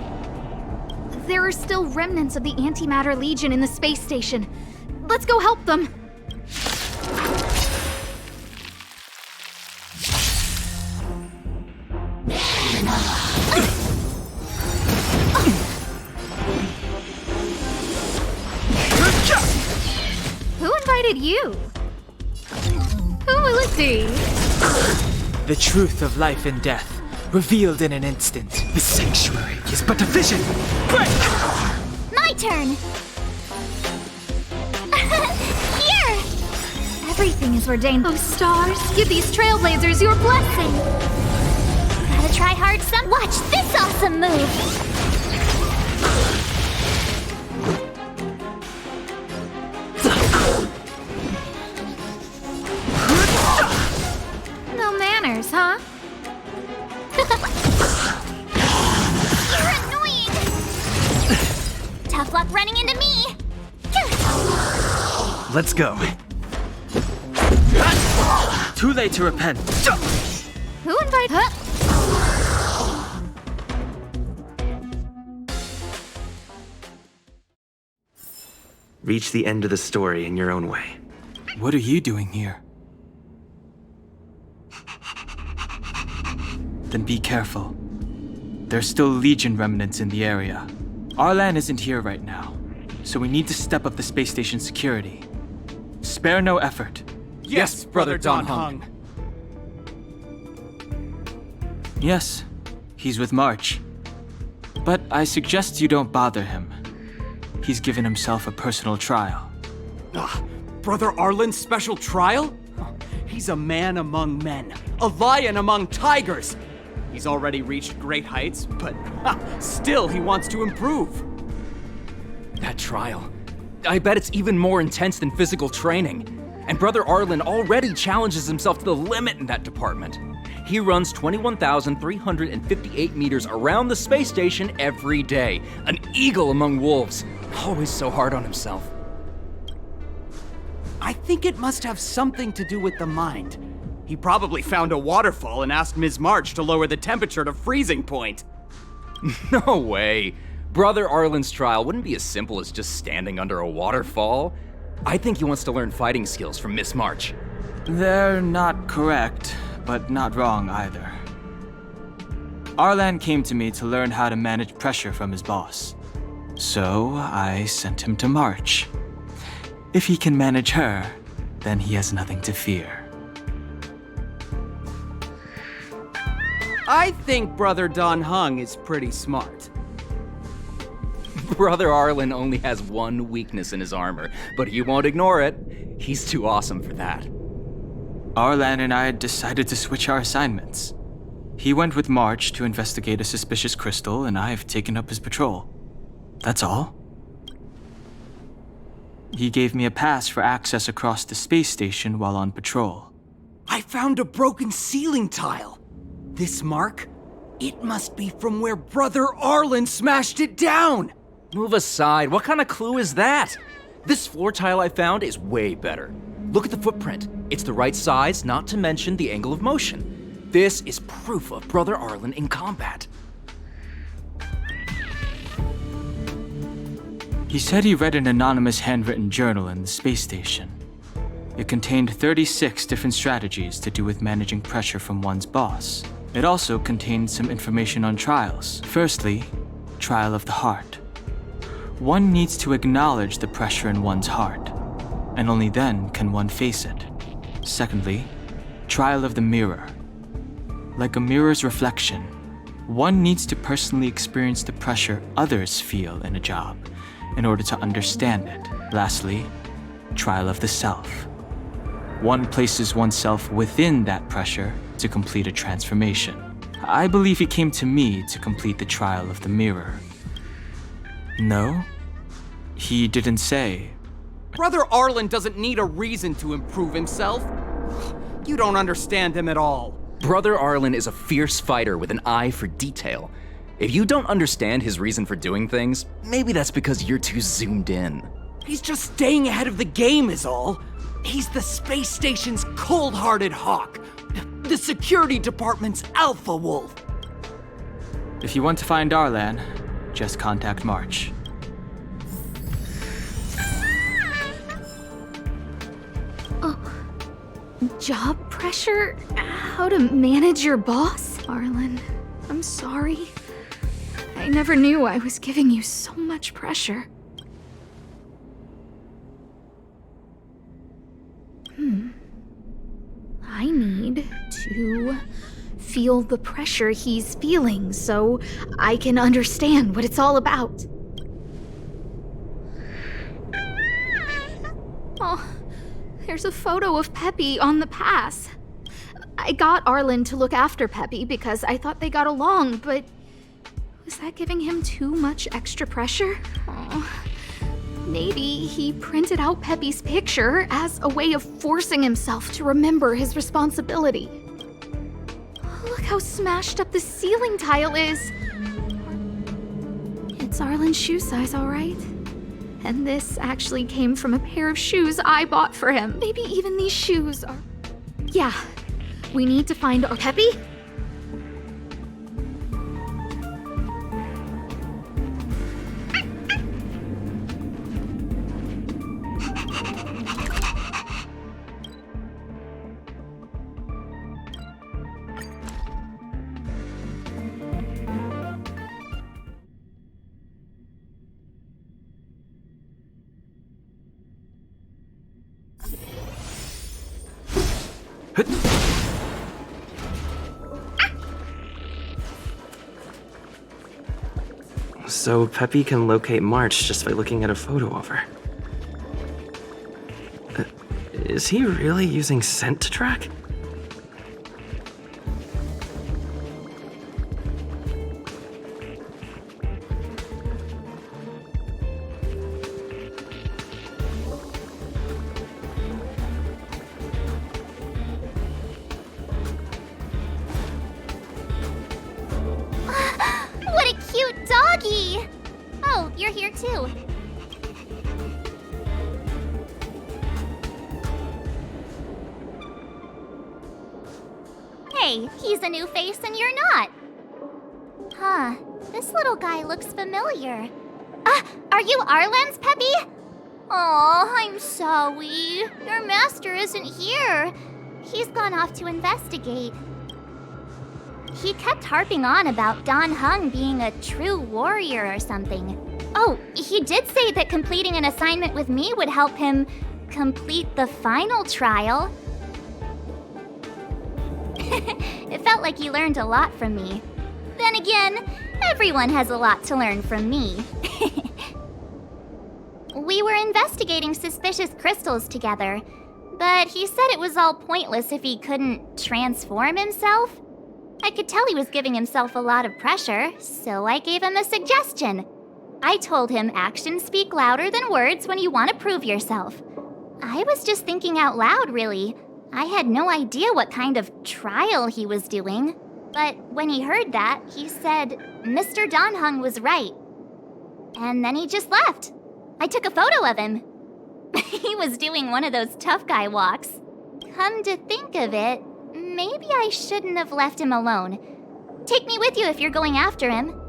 There are still remnants of the Antimatter Legion in the space station. Let's go help them. Who invited you? Who will it be? The truth of life and death, revealed in an instant. The sanctuary is but a vision. Break! My turn! Here! Everything is ordained. Oh, stars, give these trailblazers your blessing. Gotta try hard some. Watch this awesome move! No man dangerous, huh? You're annoying! Tough luck running into me! Let's go. Too late to repent. Who invited? Huh? Reach the end of the story in your own way. What are you doing here? Then be careful. There's still Legion remnants in the area. Arlan isn't here right now, so we need to step up the space station security. Spare no effort. Yes, Brother Don Hung. Yes, he's with March. But I suggest you don't bother him. He's given himself a personal trial. Brother Arlen's special trial? He's a man among men, a lion among tigers. He's already reached great heights, but still he wants to improve. That trial. I bet it's even more intense than physical training. And Brother Arlen already challenges himself to the limit in that department. He runs 21,358 meters around the space station every day. An eagle among wolves. Always so hard on himself. I think it must have something to do with the mind. He probably found a waterfall and asked Ms. March to lower the temperature to freezing point. No way. Brother Arlen's trial wouldn't be as simple as just standing under a waterfall. I think he wants to learn fighting skills from Miss March. They're not correct, but not wrong either. Arlan came to me to learn how to manage pressure from his boss. So I sent him to March. If he can manage her, then he has nothing to fear. I think Brother Don Hung is pretty smart. Brother Arlen only has one weakness in his armor, but he won't ignore it. He's too awesome for that. Arlan and I decided to switch our assignments. He went with March to investigate a suspicious crystal, and I've taken up his patrol. That's all. He gave me a pass for access across the space station while on patrol. I found a broken ceiling tile. This mark? It must be from where Brother Arlen smashed it down. Move aside. What kind of clue is that? This floor tile I found is way better. Look at the footprint. It's the right size, not to mention the angle of motion. This is proof of Brother Arlen in combat. He said he read an anonymous handwritten journal in the space station. It contained 36 different strategies to do with managing pressure from one's boss. It also contained some information on trials. Firstly, trial of the heart. One needs to acknowledge the pressure in one's heart, and only then can one face it. Secondly, trial of the mirror. Like a mirror's reflection, one needs to personally experience the pressure others feel in a job in order to understand it. Lastly, trial of the self. One places oneself within that pressure to complete a transformation. I believe he came to me to complete the trial of the mirror. No? He didn't say. Brother Arlen doesn't need a reason to improve himself. You don't understand him at all. Brother Arlen is a fierce fighter with an eye for detail. If you don't understand his reason for doing things, maybe that's because you're too zoomed in. He's just staying ahead of the game is all. He's the space station's cold-hearted hawk. The security department's alpha wolf. If you want to find Arlan, just contact March. Job pressure? How to manage your boss? Arlen, I'm sorry. I never knew I was giving you so much pressure. I need to feel the pressure he's feeling so I can understand what it's all about. Oh, there's a photo of Peppy on the pass. I got Arlen to look after Peppy because I thought they got along, but was that giving him too much extra pressure? Oh, maybe he printed out Peppy's picture as a way of forcing himself to remember his responsibility. how smashed up the ceiling tile is. It's Arlen's shoe size, all right. And this actually came from a pair of shoes I bought for him. Maybe even these shoes are... Yeah, we need to find our... Peppy? So Peppy can locate March just by looking at a photo of her. Is he really using scent to track? What a cute doggy! Oh, you're here too. Hey, he's a new face and you're not. Huh, this little guy looks familiar. Are you Arlen's, Peppy? Oh, I'm sorry. Your master isn't here. He's gone off to investigate. He kept harping on about Dan Heng being a true warrior or something. Oh, he did say that completing an assignment with me would help him complete the final trial. It felt like he learned a lot from me. Then again, everyone has a lot to learn from me. We were investigating suspicious crystals together, but he said it was all pointless if he couldn't transform himself. I could tell he was giving himself a lot of pressure, so I gave him a suggestion. I told him actions speak louder than words when you want to prove yourself. I was just thinking out loud, really. I had no idea what kind of trial he was doing. But when he heard that, he said Mr. Dan Heng was right. And then he just left. I took a photo of him. He was doing one of those tough guy walks. Come to think of it, maybe I shouldn't have left him alone. Take me with you if you're going after him.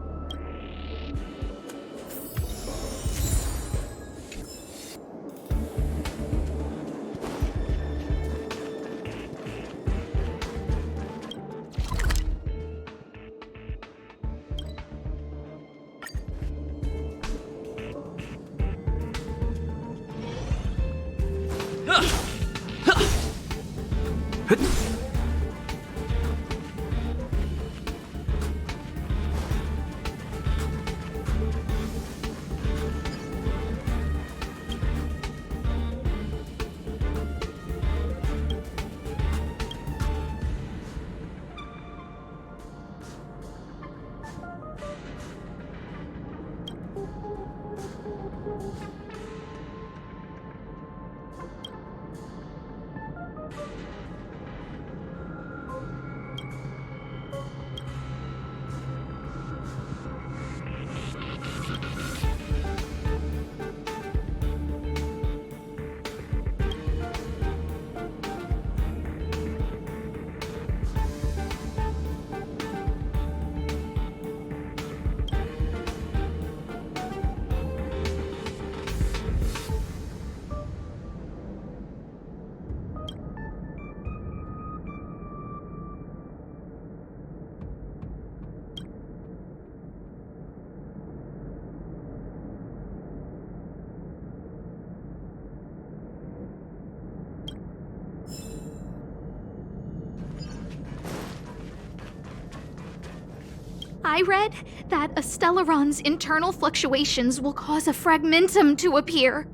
I read that a Stellaron's internal fluctuations will cause a fragmentum to appear.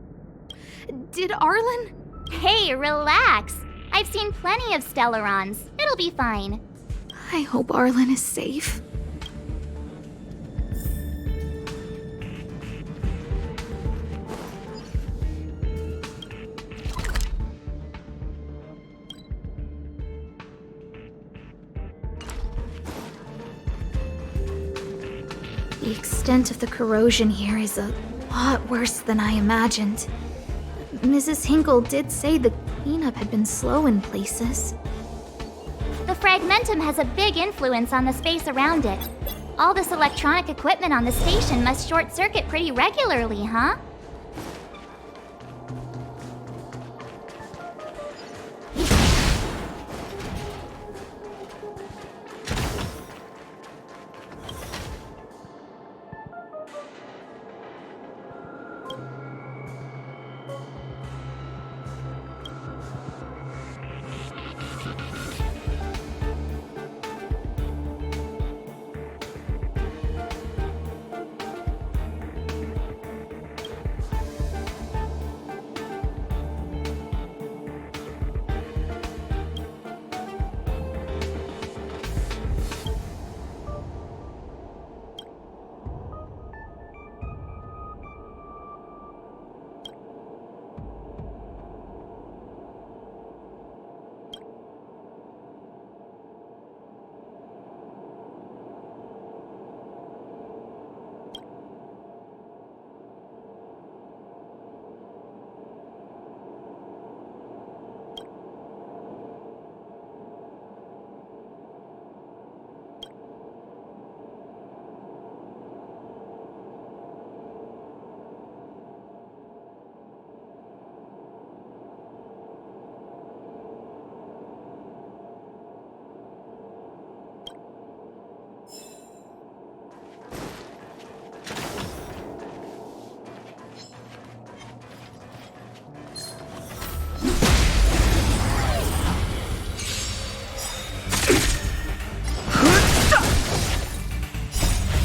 Did Arlen? Hey, relax. I've seen plenty of Stellarons. It'll be fine. I hope Arlen is safe. The extent of the corrosion here is a lot worse than I imagined. Mrs. Hinkle did say the cleanup had been slow in places. The fragmentum has a big influence on the space around it. All this electronic equipment on the station must short circuit pretty regularly, huh?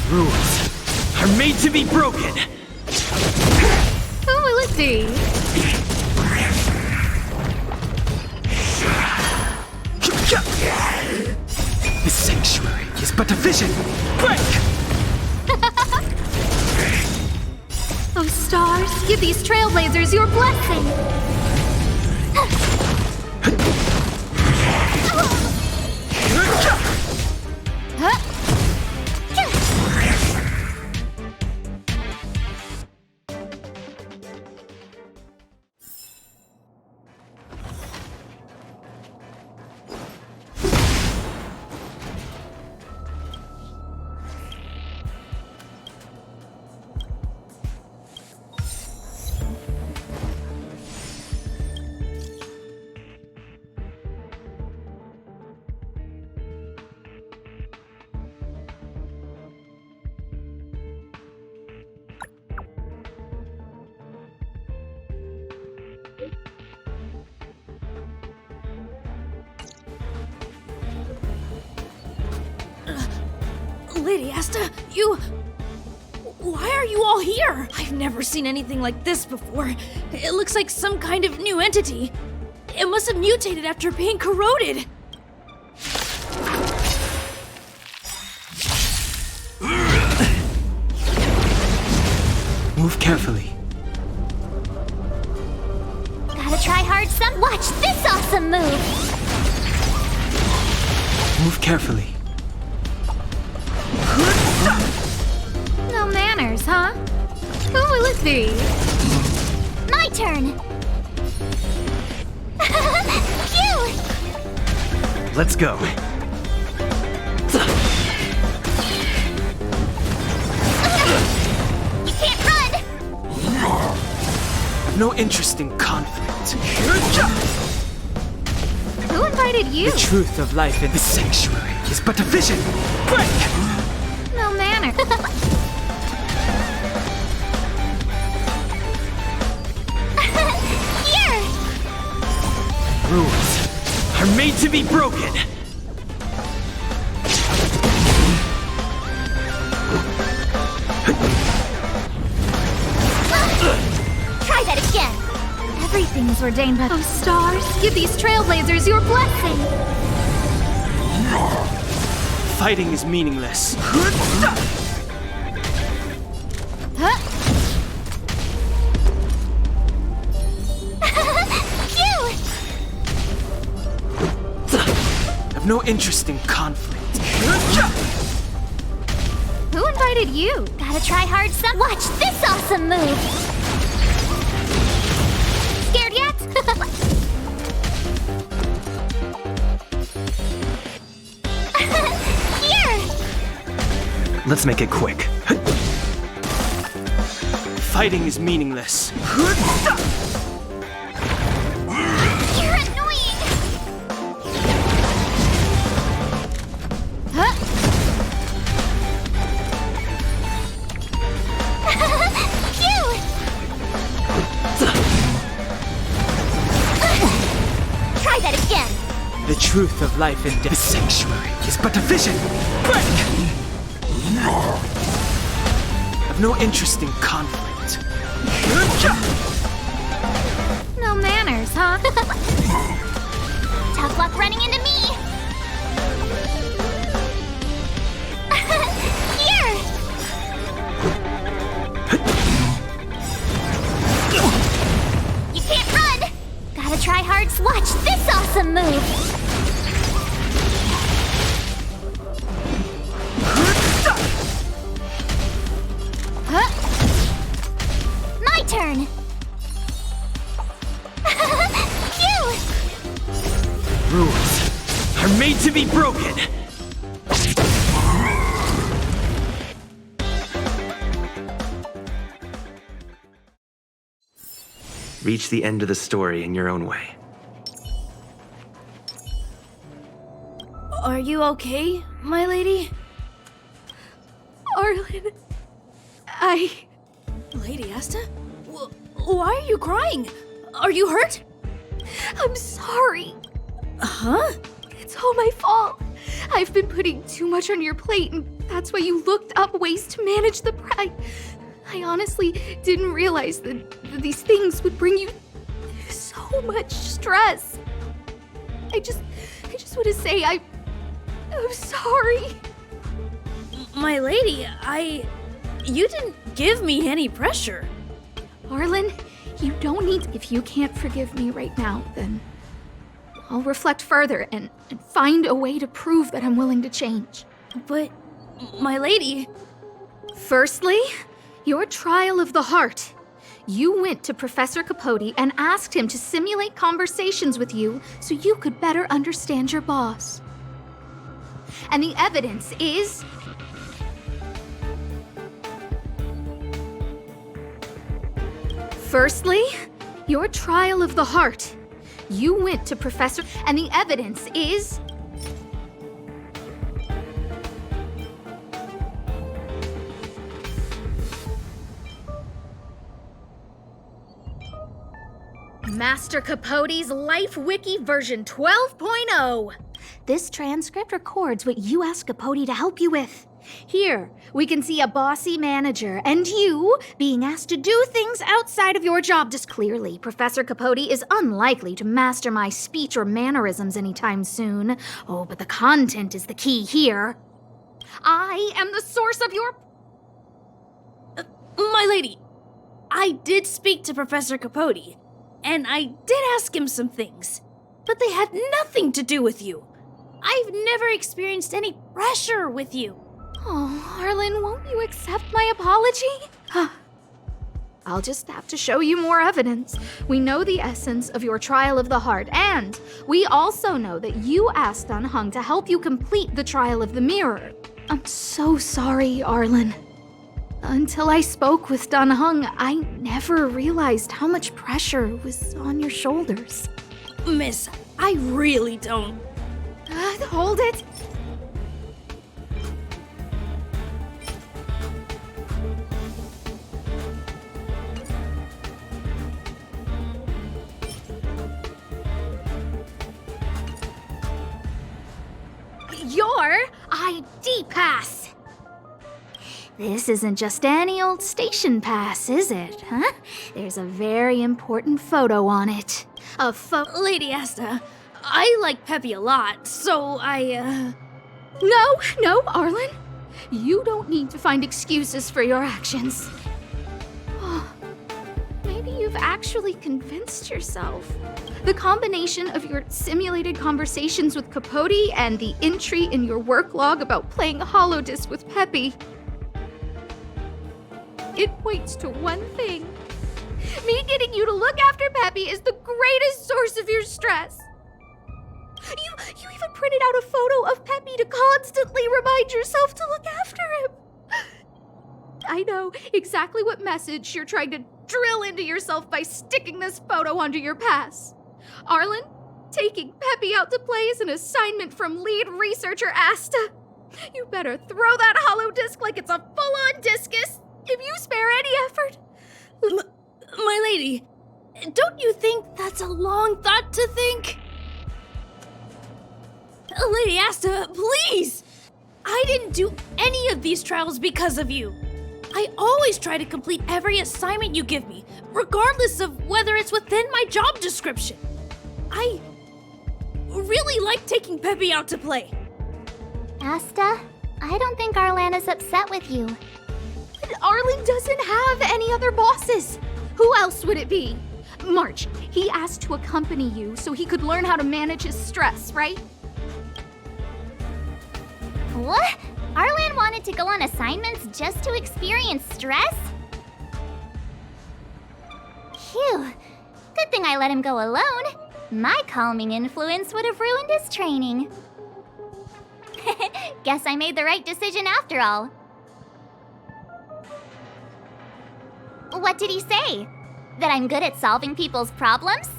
Rules are made to be broken. Who will it be? The sanctuary is but a vision. Break! Oh, stars, give these trailblazers your blessing. Lady Asta, why are you all here? I've never seen anything like this before. It looks like some kind of new entity. It must have mutated after being corroded. Move carefully. Gotta try hard some. Watch this awesome move! Move carefully. No manners, huh? Who will it be? My turn! Phew! Let's go. You can't run! I've no interest in conflict. Who invited you? The truth of life in the sanctuary is but a vision. Break! No manner. Here! Rules are made to be broken. Try that again! Everything is ordained by... Oh, stars, give these trailblazers your blessing. Fighting is meaningless. I've no interest in conflict. Who invited did you? Gotta try hard some. Watch this awesome move! Scared yet? Here! Let's make it quick. Fighting is meaningless. You're annoying! Huh? Phew! Try that again! The truth of life and death. The sanctuary is but a vision. I've no interest in conflict. No manners, huh? Tough luck running into me! Here! You can't run! Gotta try hard. Watch this awesome move! Huh? My turn! Phew! Rules are made to be broken. Reach the end of the story in your own way. Are you okay, my lady? Arlen, Lady Asta? Why are you crying? Are you hurt? I'm sorry. Huh? It's all my fault. I've been putting too much on your plate, and that's why you looked up ways to manage the pride. I honestly didn't realize that these things would bring you so much stress. I just want to say I'm sorry. My lady, you didn't give me any pressure. Arlen, you don't need. If you can't forgive me right now, then I'll reflect further and find a way to prove that I'm willing to change. But, my lady... Firstly, your trial of the heart. You went to Professor Capote and asked him to simulate conversations with you so you could better understand your boss. And the evidence is... Firstly, your trial of the heart. You went to Professor... And the evidence is... Master Capote's Life Wiki version 12.0. This transcript records what you asked Capote to help you with. Here, we can see a bossy manager and you being asked to do things outside of your job. Just clearly, Professor Capote is unlikely to master my speech or mannerisms anytime soon. Oh, but the content is the key here. I am the source of your... My lady, I did speak to Professor Capote, and I did ask him some things, but they had nothing to do with you. I've never experienced any pressure with you. Oh, Arlen, won't you accept my apology? I'll just have to show you more evidence. We know the essence of your trial of the heart, and we also know that you asked Dunhung to help you complete the trial of the mirror. I'm so sorry, Arlen. Until I spoke with Dunhung, I never realized how much pressure was on your shoulders. Miss, I really don't. Hold it. Your ID pass. This isn't just any old station pass, is it, huh? There's a very important photo on it. Lady Asta, I like Peppy a lot, so No, Arlen. You don't need to find excuses for your actions. Oh, maybe you've actually convinced yourself. The combination of your simulated conversations with Capote and the entry in your work log about playing Holodisc with Peppy. it points to one thing. Me getting you to look after Peppy is the greatest source of your stress. You even printed out a photo of Peppy to constantly remind yourself to look after him. I know exactly what message you're trying to drill into yourself by sticking this photo onto your pass. Arlen, taking Peppy out to play is an assignment from lead researcher Asta. You better throw that hollow disc like it's a full-on discus if you spare any effort. My lady, don't you think that's a long thought to think? Lady Asta, please! I didn't do any of these trials because of you. I always try to complete every assignment you give me, regardless of whether it's within my job description. I really like taking Peppy out to play. Asta, I don't think Arlan is upset with you. But Arlen doesn't have any other bosses. Who else would it be? March, he asked to accompany you so he could learn how to manage his stress, right? What? Arlan wanted to go on assignments just to experience stress? Phew. Good thing I let him go alone. My calming influence would have ruined his training. Guess I made the right decision after all. What did he say? That I'm good at solving people's problems?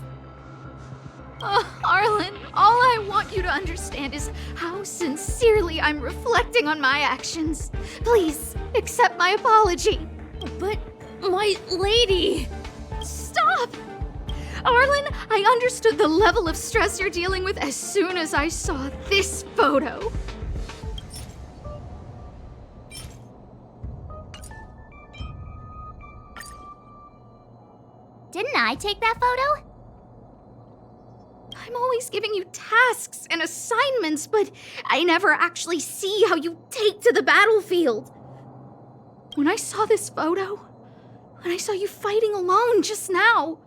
Oh, Arlen, all I want you to understand is how sincerely I'm reflecting on my actions. Please, accept my apology. But, my lady... Stop! Arlen, I understood the level of stress you're dealing with as soon as I saw this photo. Didn't I take that photo? I'm always giving you tasks and assignments, but I never actually see how you take to the battlefield. When I saw this photo, when I saw you fighting alone just now,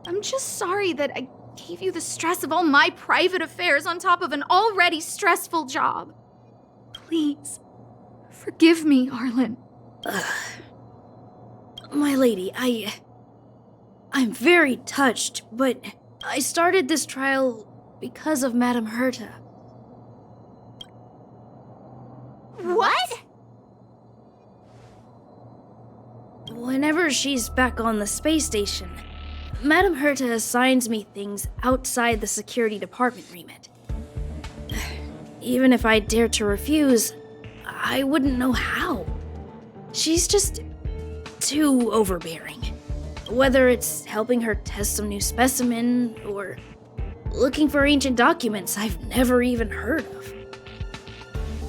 I'm just sorry that I gave you the stress of all my private affairs on top of an already stressful job. Please, forgive me, Arlen. My lady, I'm very touched, but I started this trial because of Madame Herta. What? Whenever she's back on the space station, Madame Herta assigns me things outside the security department remit. Even if I dared to refuse, I wouldn't know how. She's just too overbearing. Whether it's helping her test some new specimen or looking for ancient documents I've never even heard of.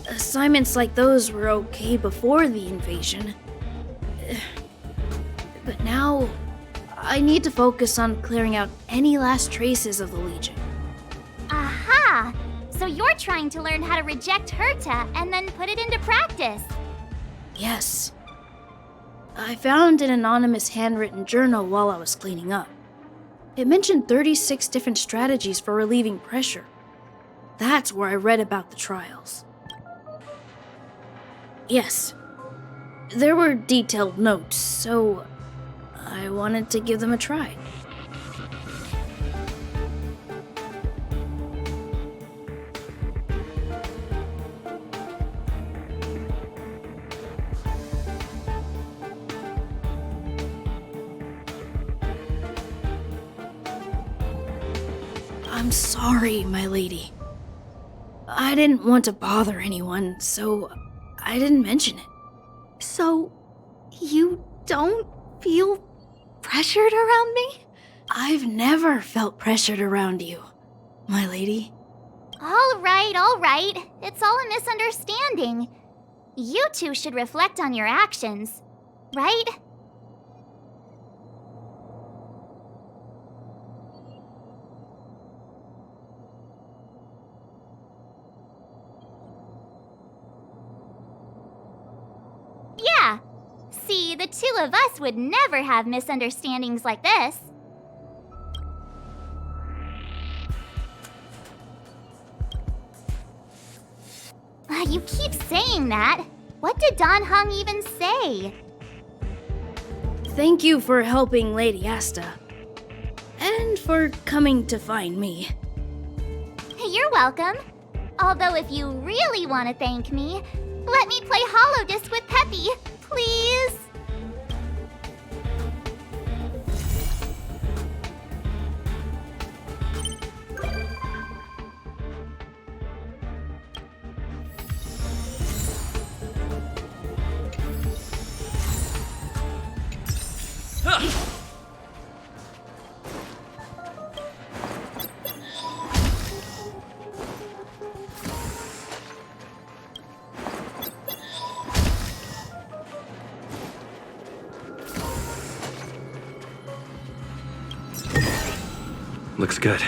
Assignments like those were okay before the invasion. But now, I need to focus on clearing out any last traces of the Legion. Aha! So you're trying to learn how to reject Herta and then put it into practice. Yes. I found an anonymous handwritten journal while I was cleaning up. It mentioned 36 different strategies for relieving pressure. That's where I read about the trials. Yes. There were detailed notes, so I wanted to give them a try. I'm sorry, my lady. I didn't want to bother anyone, so I didn't mention it. So, you don't feel pressured around me? I've never felt pressured around you, my lady. All right. It's all a misunderstanding. You two should reflect on your actions, right? Yeah. See, the two of us would never have misunderstandings like this. You keep saying that. What did Don Hung even say? Thank you for helping Lady Asta. And for coming to find me. You're welcome. Although if you really want to thank me, let me play Hollow Disc with Peppy, please. Looks good.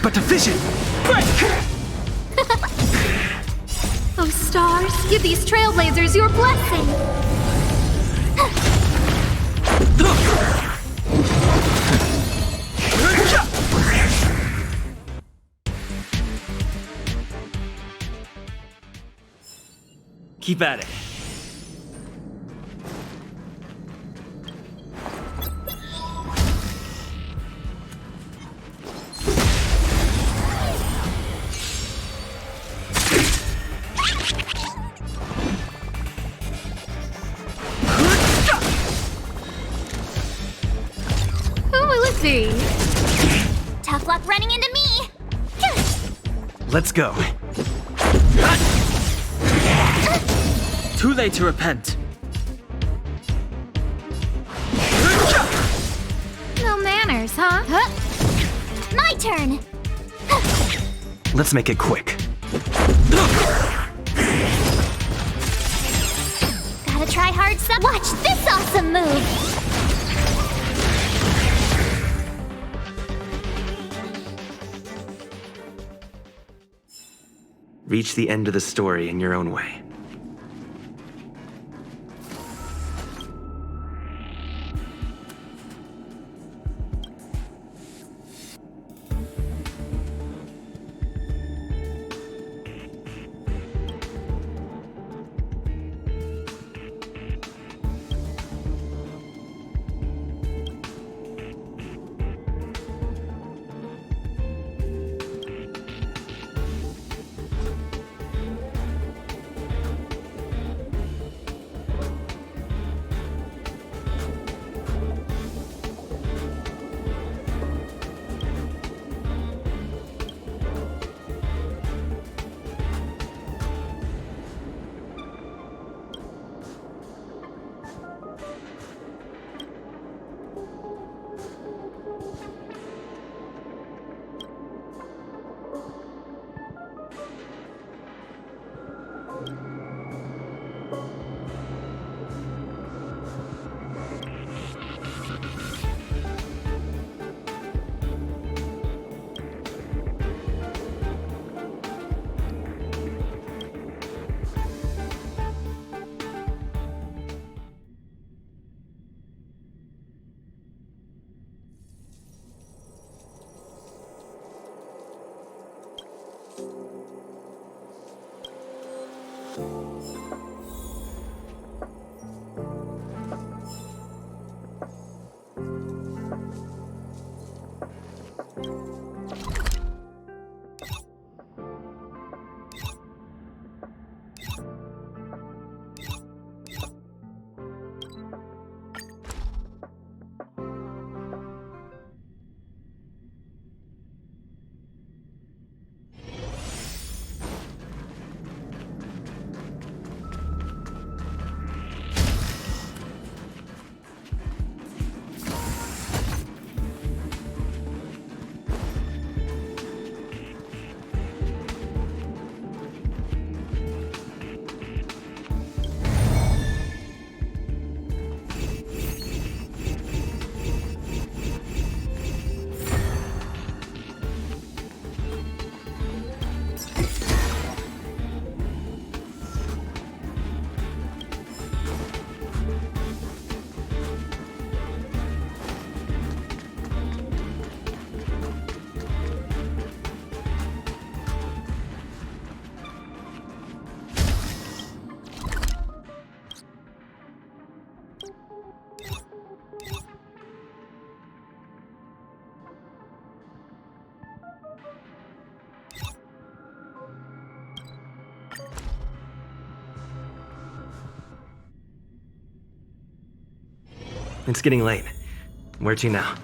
but a vision! Break! Oh, stars, give these trailblazers your blessing! Keep at it. see. Tough luck running into me. Let's go. Too late to repent. No manners, huh? My turn. Let's make it quick. Gotta try hard stuff. Watch this awesome move. Reach the end of the story in your own way. It's getting late. Where to now?